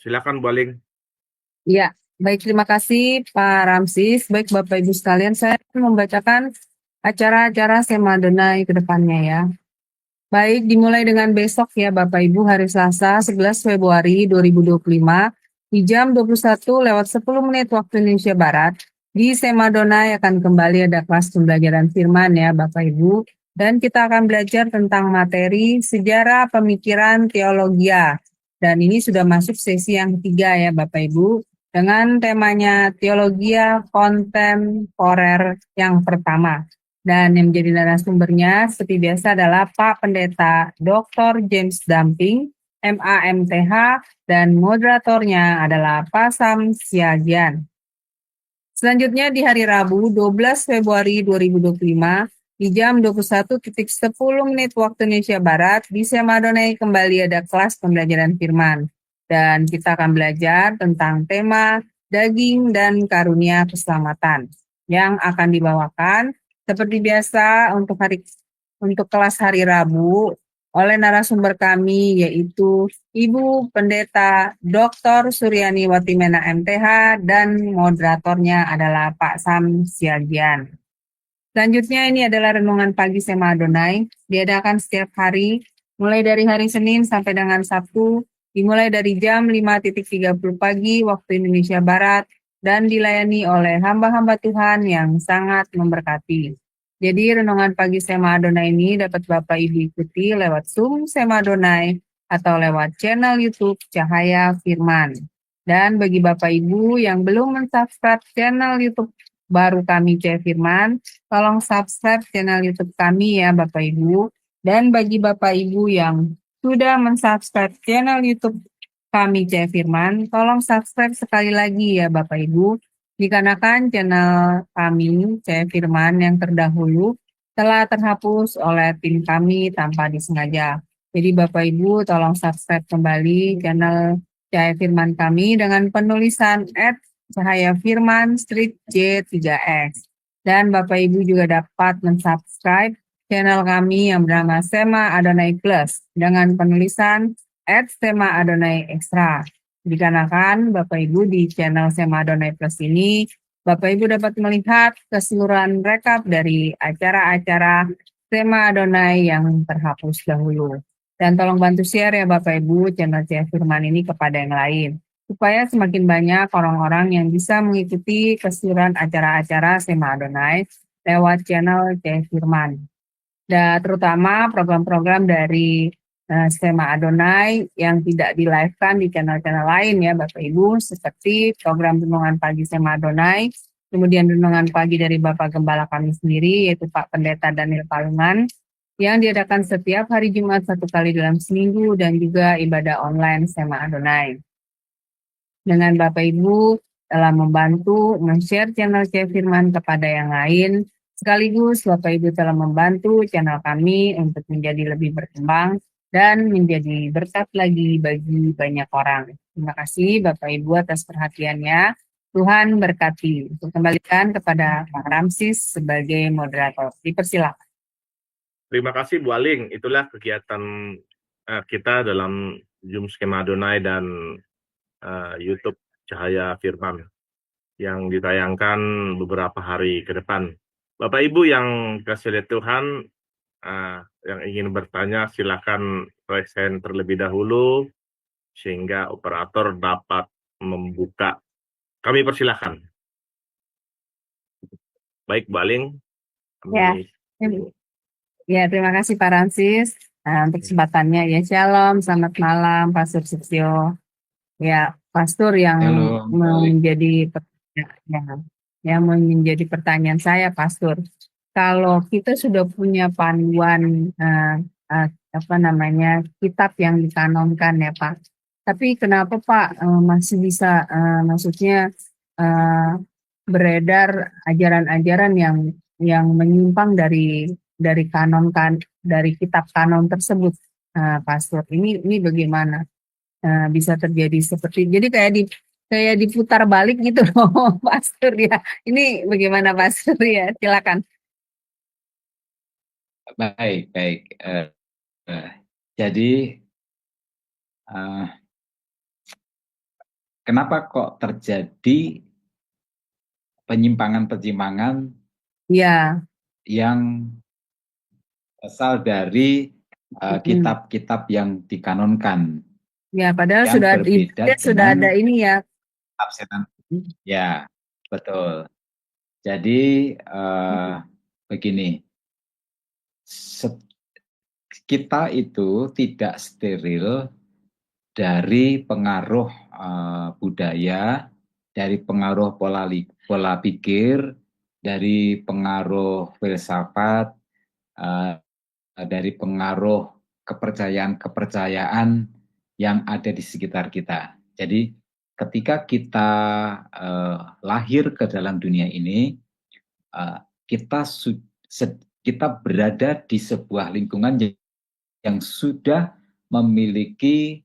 Silakan Bu Aling. Ya, baik, terima kasih Pak Ramsis. Baik Bapak Ibu sekalian, saya akan membacakan acara-acara Sema Donai ke depannya ya. Baik, dimulai dengan besok ya Bapak Ibu, hari Selasa 11 Februari 2025 di jam 21:10 waktu Indonesia Barat. Di Sema Donai akan kembali ada kelas pembelajaran firman ya Bapak Ibu. Dan kita akan belajar tentang materi sejarah pemikiran teologia. Dan ini sudah masuk sesi yang ketiga ya Bapak Ibu. Dengan temanya teologia kontemporer yang pertama. Dan yang menjadi narasumbernya seperti biasa adalah Pak Pendeta Dr. James Damping, MA/MTH, dan moderatornya adalah Pak Sam Siagian. Selanjutnya di hari Rabu 12 Februari 2025 di jam 21:10 waktu Indonesia Barat di Sema Donai kembali ada kelas pembelajaran firman. Dan kita akan belajar tentang tema daging dan karunia keselamatan yang akan dibawakan seperti biasa untuk kelas hari Rabu oleh narasumber kami yaitu Ibu Pendeta Dr. Suryani Watimena MTH dan moderatornya adalah Pak Sam Siagian. Selanjutnya ini adalah renungan pagi Sema Donai, diadakan setiap hari mulai dari hari Senin sampai dengan Sabtu, dimulai dari jam 5:30 pagi waktu Indonesia Barat dan dilayani oleh hamba-hamba Tuhan yang sangat memberkati. Jadi renungan pagi Sema Donai ini dapat Bapak Ibu ikuti lewat Zoom Sema Donai atau lewat channel YouTube Cahaya Firman. Dan bagi Bapak Ibu yang belum mensubscribe channel YouTube baru kami Cahaya Firman, tolong subscribe channel YouTube kami ya Bapak Ibu. Dan bagi Bapak Ibu yang sudah mensubscribe channel YouTube kami Cahaya Firman, tolong subscribe sekali lagi ya Bapak Ibu. Dikarenakan channel kami, Cahaya Firman yang terdahulu, telah terhapus oleh tim kami tanpa disengaja. Jadi Bapak Ibu tolong subscribe kembali channel Cahaya Firman kami dengan penulisan @Cahaya Firman Street J3X. Dan Bapak Ibu juga dapat mensubscribe channel kami yang bernama Sema Adonai Plus dengan penulisan @Sema Adonai Extra. Dikarenakan Bapak Ibu di channel Sema Adonai Plus ini, Bapak Ibu dapat melihat keseluruhan rekap dari acara-acara Sema Adonai yang terhapus dahulu. Dan tolong bantu share ya Bapak Ibu channel Cahaya Firman ini kepada yang lain, supaya semakin banyak orang-orang yang bisa mengikuti keseluruhan acara-acara Sema Adonai lewat channel Cahaya Firman. Dan terutama program-program dari Sema Adonai yang tidak di-live-kan di channel-channel lain ya Bapak Ibu, seperti program renungan pagi Sema Adonai, kemudian renungan pagi dari Bapak Gembala kami sendiri yaitu Pak Pendeta Daniel Palungan yang diadakan setiap hari Jumat 1 kali dalam seminggu dan juga ibadah online Sema Adonai. Dengan Bapak Ibu telah membantu men-share channel Cahaya Firman kepada yang lain, sekaligus Bapak Ibu telah membantu channel kami untuk menjadi lebih berkembang dan menjadi berkat lagi bagi banyak orang. Terima kasih Bapak Ibu atas perhatiannya. Tuhan berkati. Untuk kembalikan kepada Pak Ramsis sebagai moderator. Dipersilakan. Terima kasih Bu Aling. Itulah kegiatan kita dalam Zoom Sema Adonai dan YouTube Cahaya Firman yang ditayangkan beberapa hari ke depan. Bapak Ibu yang kasih lihat Tuhan, yang ingin bertanya silakan raise hand terlebih dahulu sehingga operator dapat membuka. Kami persilakan. Baik, Bu Aling. Ya, terima kasih Pak Ramsis untuk kesempatannya. Ya, shalom, selamat malam Pastor Suksio. Ya, Pastor yang menjadi pertanyaan saya, Pastor. Kalau kita sudah punya panduan kitab yang dikanonkan ya Pak. Tapi kenapa Pak masih bisa beredar ajaran-ajaran yang menyimpang dari kitab kanon tersebut, Pastor? Ini bagaimana bisa terjadi seperti jadi kayak kayak diputar balik gitu loh, Pastor ya. Ini bagaimana Pastor ya? Silakan. Baik, baik. Jadi eh, kenapa kok terjadi penyimpangan-penyimpangan Ya, yang asal dari kitab-kitab yang dikanonkan ya padahal yang sudah berbeda sudah ada dengan ini ya. tafsiran. Ya, betul. Jadi begini, kita itu tidak steril dari pengaruh budaya, dari pengaruh pola pikir, dari pengaruh filsafat, dari pengaruh kepercayaan-kepercayaan yang ada di sekitar kita. Jadi ketika kita lahir ke dalam dunia ini, kita berada di sebuah lingkungan yang sudah memiliki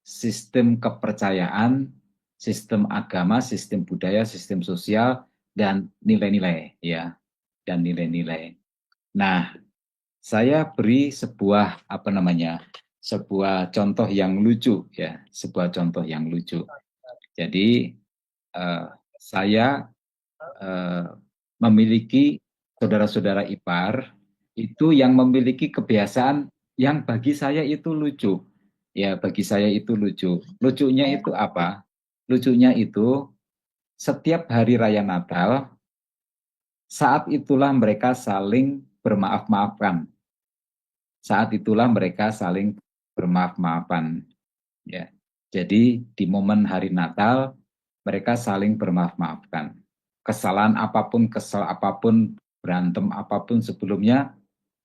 sistem kepercayaan, sistem agama, sistem budaya, sistem sosial, dan nilai-nilai, ya, dan nilai-nilai. Nah, saya beri sebuah sebuah contoh yang lucu, ya, sebuah contoh yang lucu. Jadi saya memiliki saudara-saudara ipar itu yang memiliki kebiasaan yang bagi saya itu lucu. Ya, bagi saya itu lucu. Lucunya itu apa? Lucunya itu setiap hari raya Natal, saat itulah mereka saling bermaaf-maafan. Saat itulah mereka saling bermaaf-maafan. Ya. Jadi di momen hari Natal, mereka saling bermaaf-maafkan. Kesalahan apapun, kesal apapun, berantem apapun sebelumnya,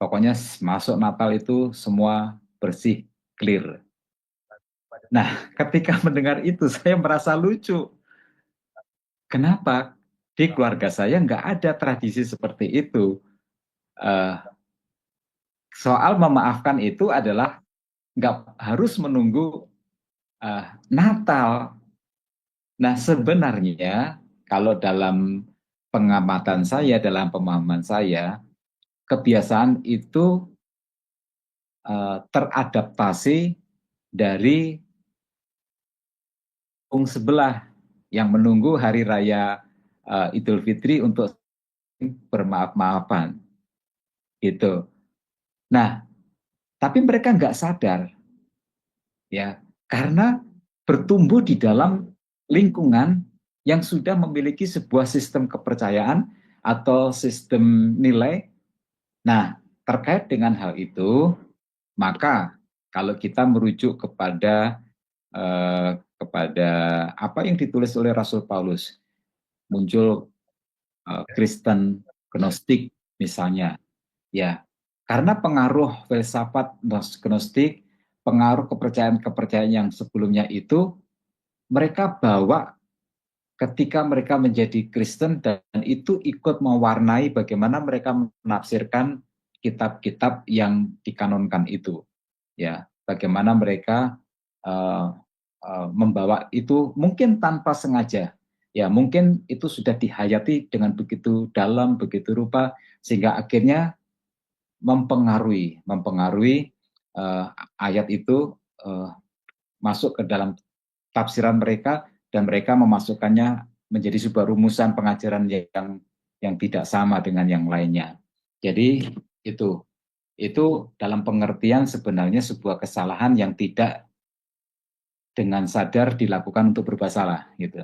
pokoknya masuk Natal itu semua bersih, clear. Nah, ketika mendengar itu saya merasa lucu. Kenapa? Di keluarga saya nggak ada tradisi seperti itu. Soal memaafkan itu adalah nggak harus menunggu Natal. Nah, sebenarnya kalau dalam pengamatan saya, dalam pemahaman saya, kebiasaan itu teradaptasi dari sebelah yang menunggu hari raya Idul Fitri untuk bermaaf-maafan. Gitu. Nah, tapi mereka nggak sadar, ya, karena bertumbuh di dalam lingkungan yang sudah memiliki sebuah sistem kepercayaan atau sistem nilai. Nah, terkait dengan hal itu, maka kalau kita merujuk kepada apa yang ditulis oleh Rasul Paulus, muncul Kristen Gnostik misalnya, ya, karena pengaruh filsafat Gnostik, pengaruh kepercayaan-kepercayaan yang sebelumnya itu mereka bawa ketika mereka menjadi Kristen, dan itu ikut mewarnai bagaimana mereka menafsirkan kitab-kitab yang dikanonkan itu, ya, bagaimana mereka membawa itu mungkin tanpa sengaja, ya, mungkin itu sudah dihayati dengan begitu dalam, begitu rupa, sehingga akhirnya mempengaruhi ayat itu masuk ke dalam tafsiran mereka, dan mereka memasukkannya menjadi sebuah rumusan pengajaran yang tidak sama dengan yang lainnya. Jadi itu dalam pengertian sebenarnya sebuah kesalahan yang tidak dengan sadar dilakukan untuk berbuat salah, gitu.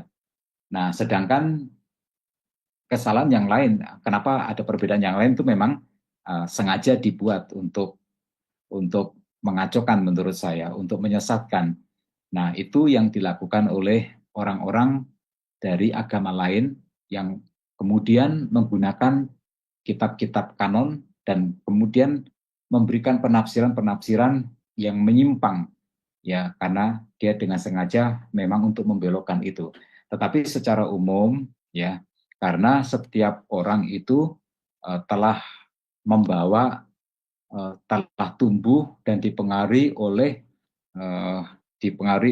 Nah, sedangkan kesalahan yang lain, kenapa ada perbedaan yang lain itu memang sengaja dibuat untuk mengacaukan menurut saya, untuk menyesatkan. Nah, itu yang dilakukan oleh orang-orang dari agama lain yang kemudian menggunakan kitab-kitab kanon dan kemudian memberikan penafsiran-penafsiran yang menyimpang, ya, karena dia dengan sengaja memang untuk membelokkan itu. Tetapi secara umum, ya, karena setiap orang itu telah membawa, telah tumbuh dan dipengaruhi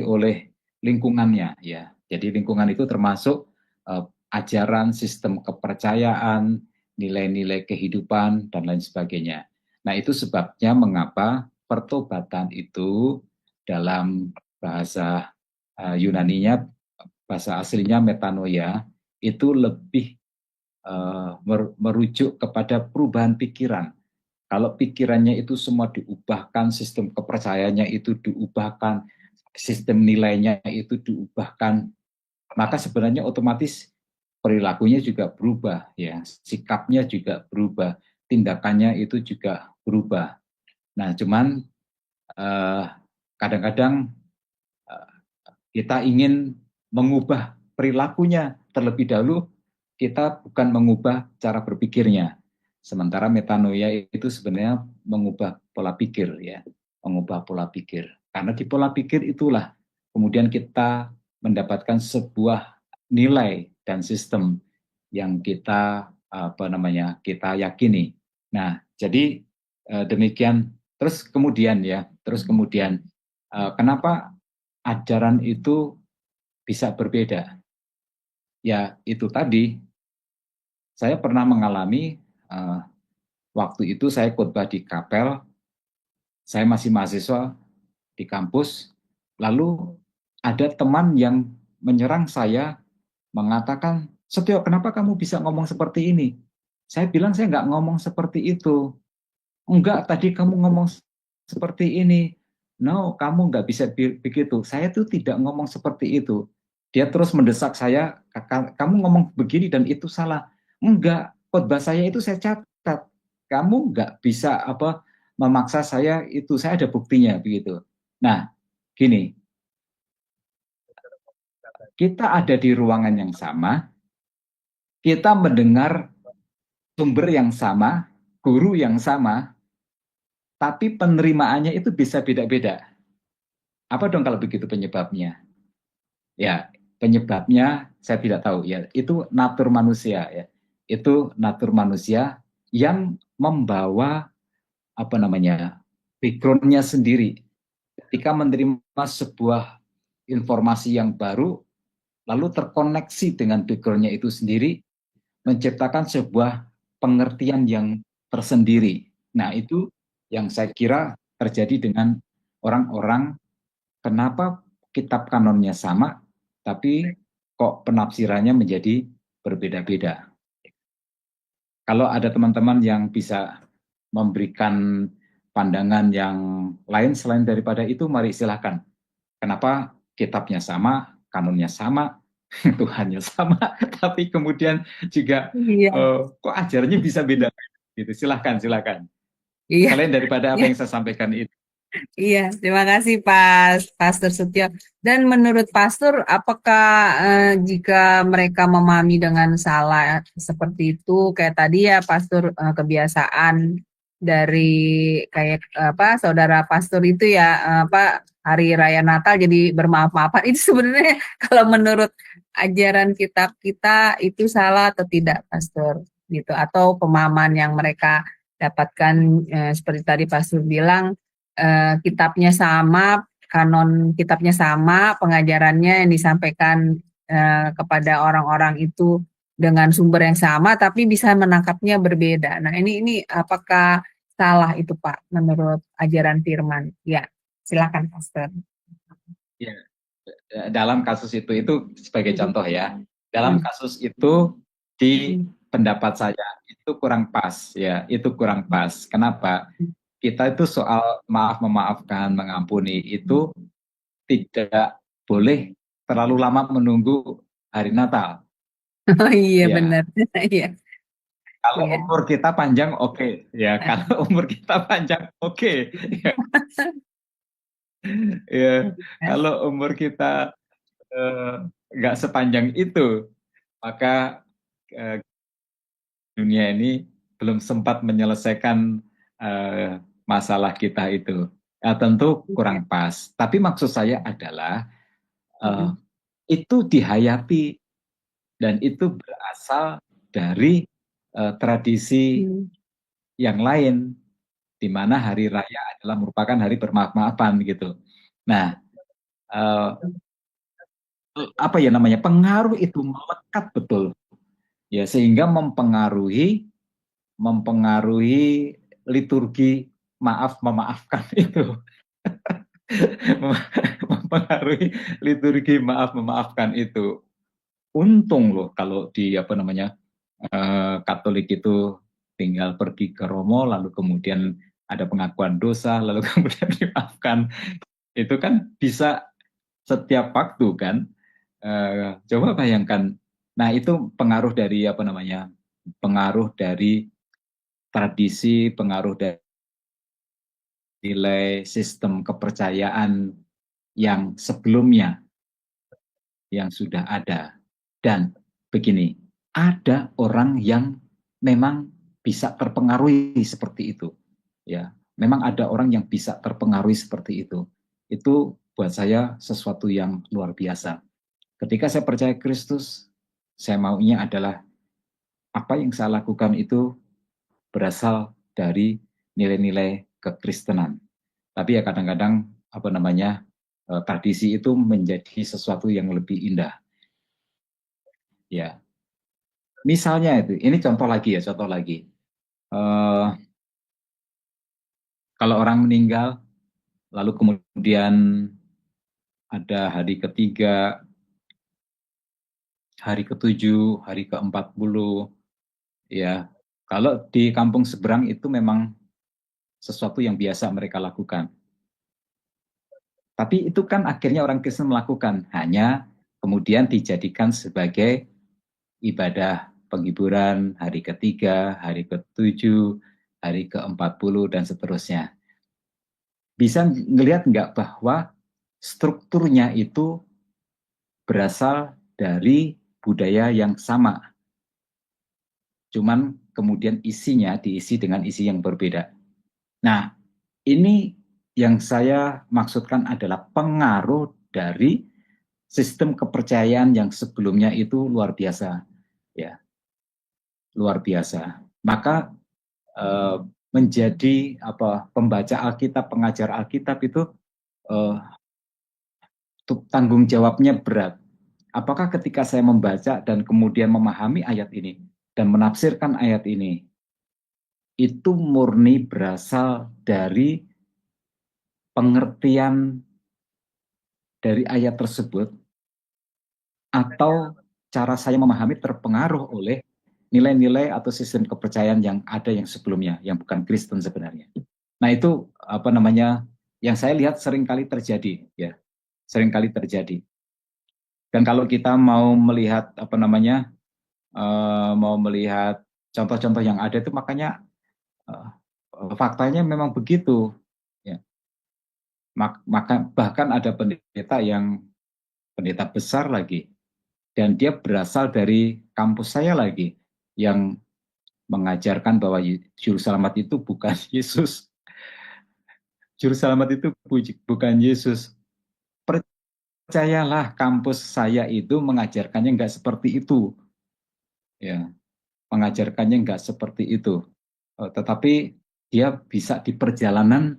oleh lingkungannya, ya, Jadi lingkungan itu termasuk ajaran, sistem kepercayaan, nilai-nilai kehidupan, dan lain sebagainya. Nah, itu sebabnya mengapa pertobatan itu dalam bahasa Yunaninya, bahasa aslinya metanoia, itu lebih merujuk kepada perubahan pikiran. Kalau pikirannya itu semua diubahkan, sistem kepercayaannya itu diubahkan, sistem nilainya itu diubahkan, maka sebenarnya otomatis perilakunya juga berubah, ya, sikapnya juga berubah, tindakannya itu juga berubah. Nah, cuman kadang-kadang kita ingin mengubah perilakunya terlebih dahulu, kita bukan mengubah cara berpikirnya. Sementara metanoia itu sebenarnya mengubah pola pikir, ya, mengubah pola pikir. Karena di pola pikir itulah kemudian kita mendapatkan sebuah nilai dan sistem yang kita kita yakini. Nah, jadi demikian. Terus kemudian kenapa ajaran itu bisa berbeda? Ya, itu tadi saya pernah mengalami waktu itu saya khotbah di kapel, saya masih mahasiswa di kampus, lalu ada teman yang menyerang saya, mengatakan, "Setio, kenapa kamu bisa ngomong seperti ini?" Saya bilang, saya nggak ngomong seperti itu. "Enggak, tadi kamu ngomong seperti ini." "No, kamu nggak bisa begitu." Saya tuh tidak ngomong seperti itu. Dia terus mendesak saya, "Kamu ngomong begini dan itu salah." "Enggak, khotbah saya itu saya catat. Kamu nggak bisa memaksa saya itu, saya ada buktinya," begitu. Nah, gini, kita ada di ruangan yang sama, kita mendengar sumber yang sama, guru yang sama, tapi penerimaannya itu bisa beda-beda. Apa dong kalau begitu penyebabnya? Ya, penyebabnya saya tidak tahu, ya. Itu natur manusia, ya. Itu natur manusia yang membawa background-nya sendiri. Ketika menerima sebuah informasi yang baru, lalu terkoneksi dengan background-nya itu sendiri, menciptakan sebuah pengertian yang tersendiri. Nah, itu yang saya kira terjadi dengan orang-orang. Kenapa kitab kanonnya sama, tapi kok penafsirannya menjadi berbeda-beda. Kalau ada teman-teman yang bisa memberikan pandangan yang lain selain daripada itu, mari silahkan. Kenapa kitabnya sama, kanonnya sama, Tuhannya sama, tapi kemudian juga kok ajarnya bisa beda? Gitu. Silahkan. Iya, Selain daripada apa iya. yang saya sampaikan itu. Iya, terima kasih Pastor Setio. Dan menurut Pastor, apakah jika mereka memahami dengan salah seperti itu, kayak tadi ya Pastor, kebiasaan dari kayak saudara Pastor itu ya hari raya Natal jadi bermaaf-maafan, itu sebenarnya kalau menurut ajaran kitab kita itu salah atau tidak, Pastor? Gitu, atau pemahaman yang mereka dapatkan seperti tadi Pastor bilang, kitabnya sama, kanon kitabnya sama, pengajarannya yang disampaikan kepada orang-orang itu dengan sumber yang sama, tapi bisa menangkapnya berbeda. Nah, ini apakah salah itu, Pak, menurut ajaran Firman? Ya, silakan, Pastor. Ya, dalam kasus itu sebagai contoh ya. Dalam kasus itu di pendapat saya itu kurang pas, ya, itu kurang pas. Kenapa? Kita itu soal memaafkan, mengampuni itu tidak boleh terlalu lama menunggu hari Natal. Oh iya, Ya. benar. Iya. Kalau umur kita panjang, oke. Ya, kalau umur kita panjang, oke. Ya, kalau umur kita nggak sepanjang itu, maka dunia ini belum sempat menyelesaikan masalah kita itu. Ya, tentu kurang pas. Tapi maksud saya adalah itu dihayati dan itu berasal dari tradisi yang lain, di mana hari raya adalah merupakan hari bermaaf-maafan gitu. Nah, apa ya namanya, pengaruh itu melekat betul ya, sehingga mempengaruhi liturgi maaf memaafkan itu. Mempengaruhi liturgi maaf memaafkan itu. Untung loh kalau di apa namanya, Katolik itu tinggal pergi ke Romo lalu kemudian ada pengakuan dosa lalu kemudian dimaafkan. Itu kan bisa setiap waktu kan. Coba bayangkan. Nah, itu pengaruh dari apa namanya? Pengaruh dari tradisi, pengaruh dari nilai sistem kepercayaan yang sebelumnya yang sudah ada. Dan begini, ada orang yang memang bisa terpengaruhi seperti itu. Ya, memang ada orang yang bisa terpengaruhi seperti itu. Itu buat saya sesuatu yang luar biasa. Ketika saya percaya Kristus, saya maunya adalah apa yang saya lakukan itu berasal dari nilai-nilai kekristenan. Tapi ya kadang-kadang apa namanya, tradisi itu menjadi sesuatu yang lebih indah. Ya, misalnya itu, ini contoh lagi ya, contoh lagi. Kalau orang meninggal, lalu kemudian ada hari ketiga, hari ketujuh, hari ke-40, ya. Kalau di kampung seberang itu memang sesuatu yang biasa mereka lakukan. Tapi itu kan akhirnya orang Kristen melakukan, hanya kemudian dijadikan sebagai ibadah penghiburan hari ketiga, hari ke-7, hari ke-40, dan seterusnya. Bisa ngelihat nggak bahwa strukturnya itu berasal dari budaya yang sama. Cuman kemudian isinya diisi dengan isi yang berbeda. Nah, ini yang saya maksudkan adalah pengaruh dari sistem kepercayaan yang sebelumnya itu luar biasa, ya, luar biasa. Maka menjadi pembaca Alkitab, pengajar Alkitab itu tanggung jawabnya berat. Apakah ketika saya membaca dan kemudian memahami ayat ini dan menafsirkan ayat ini, itu murni berasal dari pengertian dari ayat tersebut, atau cara saya memahami terpengaruh oleh nilai-nilai atau sistem kepercayaan yang ada yang sebelumnya, yang bukan Kristen sebenarnya. Nah, itu apa namanya, yang saya lihat seringkali terjadi, ya, seringkali terjadi. Dan kalau kita mau melihat apa namanya, mau melihat contoh-contoh yang ada itu, makanya faktanya memang begitu, ya. Maka bahkan ada pendeta besar lagi, dan dia berasal dari kampus saya lagi, yang mengajarkan bahwa juru selamat itu bukan Yesus. Juru selamat itu bukan Yesus. Percayalah, kampus saya itu mengajarkannya nggak seperti itu. Ya, mengajarkannya nggak seperti itu. Tetapi dia bisa di perjalanan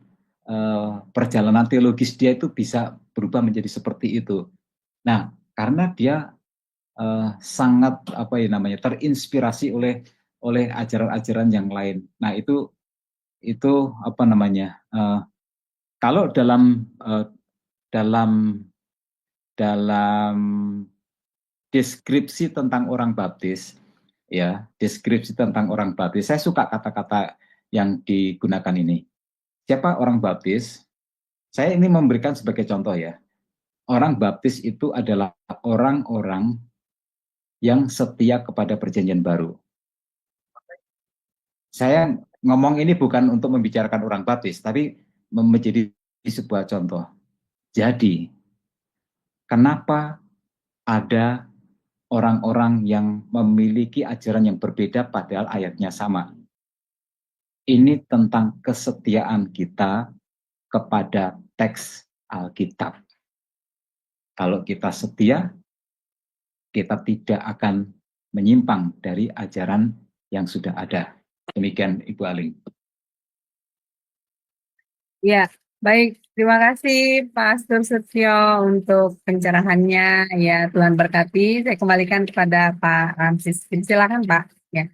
teologis dia itu bisa berubah menjadi seperti itu. Nah, karena dia sangat terinspirasi oleh ajaran-ajaran yang lain. Nah, itu apa namanya? Kalau dalam deskripsi tentang orang baptis, ya, deskripsi tentang orang baptis, saya suka kata-kata yang digunakan ini. Siapa orang baptis? Saya ini memberikan sebagai contoh, ya. Orang baptis itu adalah orang-orang yang setia kepada perjanjian baru. Saya ngomong ini bukan untuk membicarakan orang baptis, tapi menjadi sebuah contoh. Jadi, kenapa ada orang-orang yang memiliki ajaran yang berbeda padahal ayatnya sama? Ini tentang kesetiaan kita kepada teks Alkitab. Kalau kita setia, kita tidak akan menyimpang dari ajaran yang sudah ada. Demikian, Ibu Aling. Ya, Baik, terima kasih Pastor Setio untuk pencerahannya. Ya, Tuhan berkati. Saya kembalikan kepada Pak Ramsis. Silakan Pak. Ya.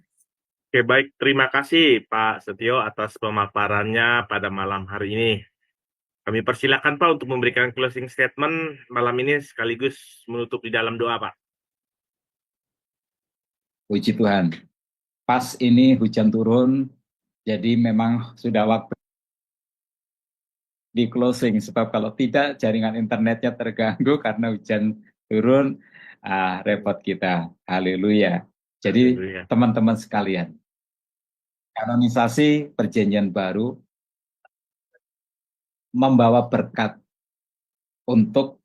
Oke, baik. Terima kasih Pak Setio atas pemaparannya pada malam hari ini. Kami persilakan Pak untuk memberikan closing statement malam ini sekaligus menutup di dalam doa Pak. Puji Tuhan. Pas ini hujan turun, jadi memang sudah waktu di closing. Sebab kalau tidak jaringan internetnya terganggu karena hujan turun, repot kita. Haleluya. Jadi Haleluya. teman-teman sekalian, kanonisasi perjanjian baru membawa berkat untuk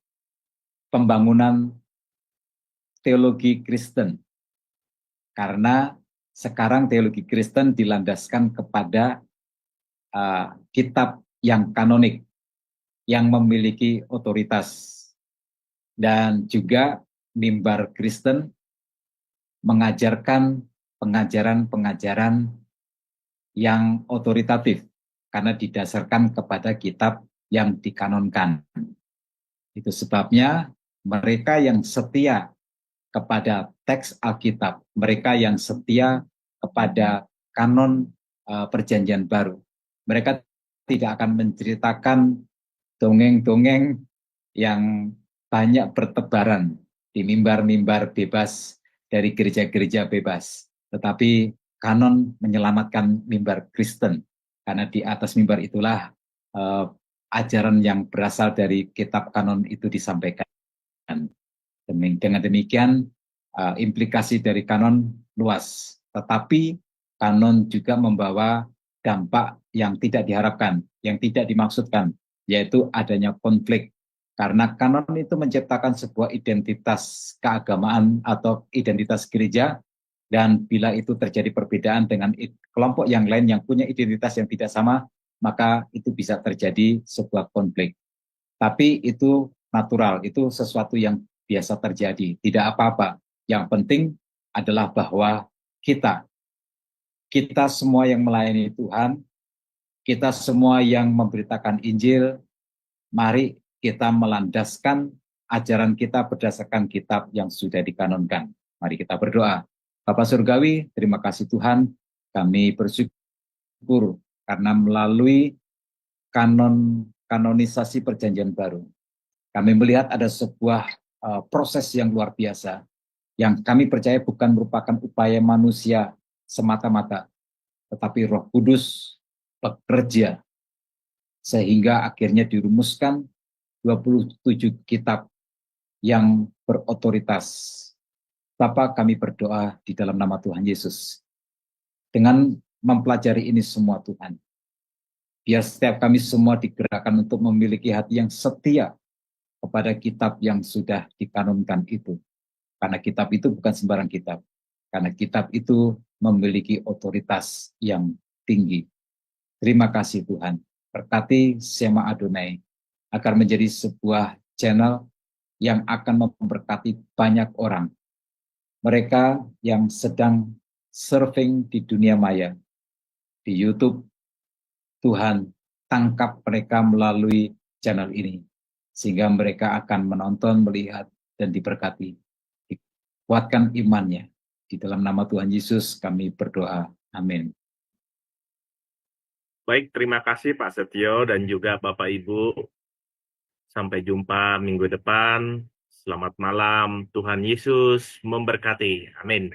pembangunan teologi Kristen. Karena sekarang teologi Kristen dilandaskan kepada kitab yang kanonik, yang memiliki otoritas. Dan juga mimbar Kristen mengajarkan pengajaran-pengajaran yang otoritatif karena didasarkan kepada kitab yang dikanonkan. Itu sebabnya mereka yang setia kepada teks Alkitab, mereka yang setia kepada kanon perjanjian baru, mereka tidak akan menceritakan dongeng-dongeng yang banyak bertebaran di mimbar-mimbar bebas dari gereja-gereja bebas. Tetapi kanon menyelamatkan mimbar Kristen, karena di atas mimbar itulah ajaran yang berasal dari kitab kanon itu disampaikan. Dengan demikian, implikasi dari kanon luas, tetapi kanon juga membawa dampak yang tidak diharapkan, yang tidak dimaksudkan, yaitu adanya konflik. Karena kanon itu menciptakan sebuah identitas keagamaan atau identitas gereja, dan bila itu terjadi perbedaan dengan kelompok yang lain yang punya identitas yang tidak sama, maka itu bisa terjadi sebuah konflik. Tapi itu natural, itu sesuatu yang biasa terjadi, tidak apa-apa. Yang penting adalah bahwa kita semua yang melayani Tuhan, kita semua yang memberitakan Injil, mari kita melandaskan ajaran kita berdasarkan kitab yang sudah dikanonkan. Mari kita berdoa. Bapa Surgawi, terima kasih Tuhan, kami bersyukur karena melalui kanonisasi perjanjian baru, kami melihat ada sebuah proses yang luar biasa, yang kami percaya bukan merupakan upaya manusia semata-mata, tetapi Roh Kudus bekerja sehingga akhirnya dirumuskan 27 kitab yang berotoritas. Bapa, kami berdoa di dalam nama Tuhan Yesus. Dengan mempelajari ini semua Tuhan, biar setiap kami semua digerakkan untuk memiliki hati yang setia kepada kitab yang sudah dikanonkan itu. Karena kitab itu bukan sembarang kitab. Karena kitab itu memiliki otoritas yang tinggi. Terima kasih Tuhan. Berkati Sema Adonai agar menjadi sebuah channel yang akan memberkati banyak orang. Mereka yang sedang surfing di dunia maya, di YouTube, Tuhan tangkap mereka melalui channel ini, sehingga mereka akan menonton, melihat, dan diberkati. Kuatkan imannya. Di dalam nama Tuhan Yesus kami berdoa. Amin. Baik, terima kasih Pak Setio dan juga Bapak Ibu. Sampai jumpa minggu depan. Selamat malam. Tuhan Yesus memberkati. Amin.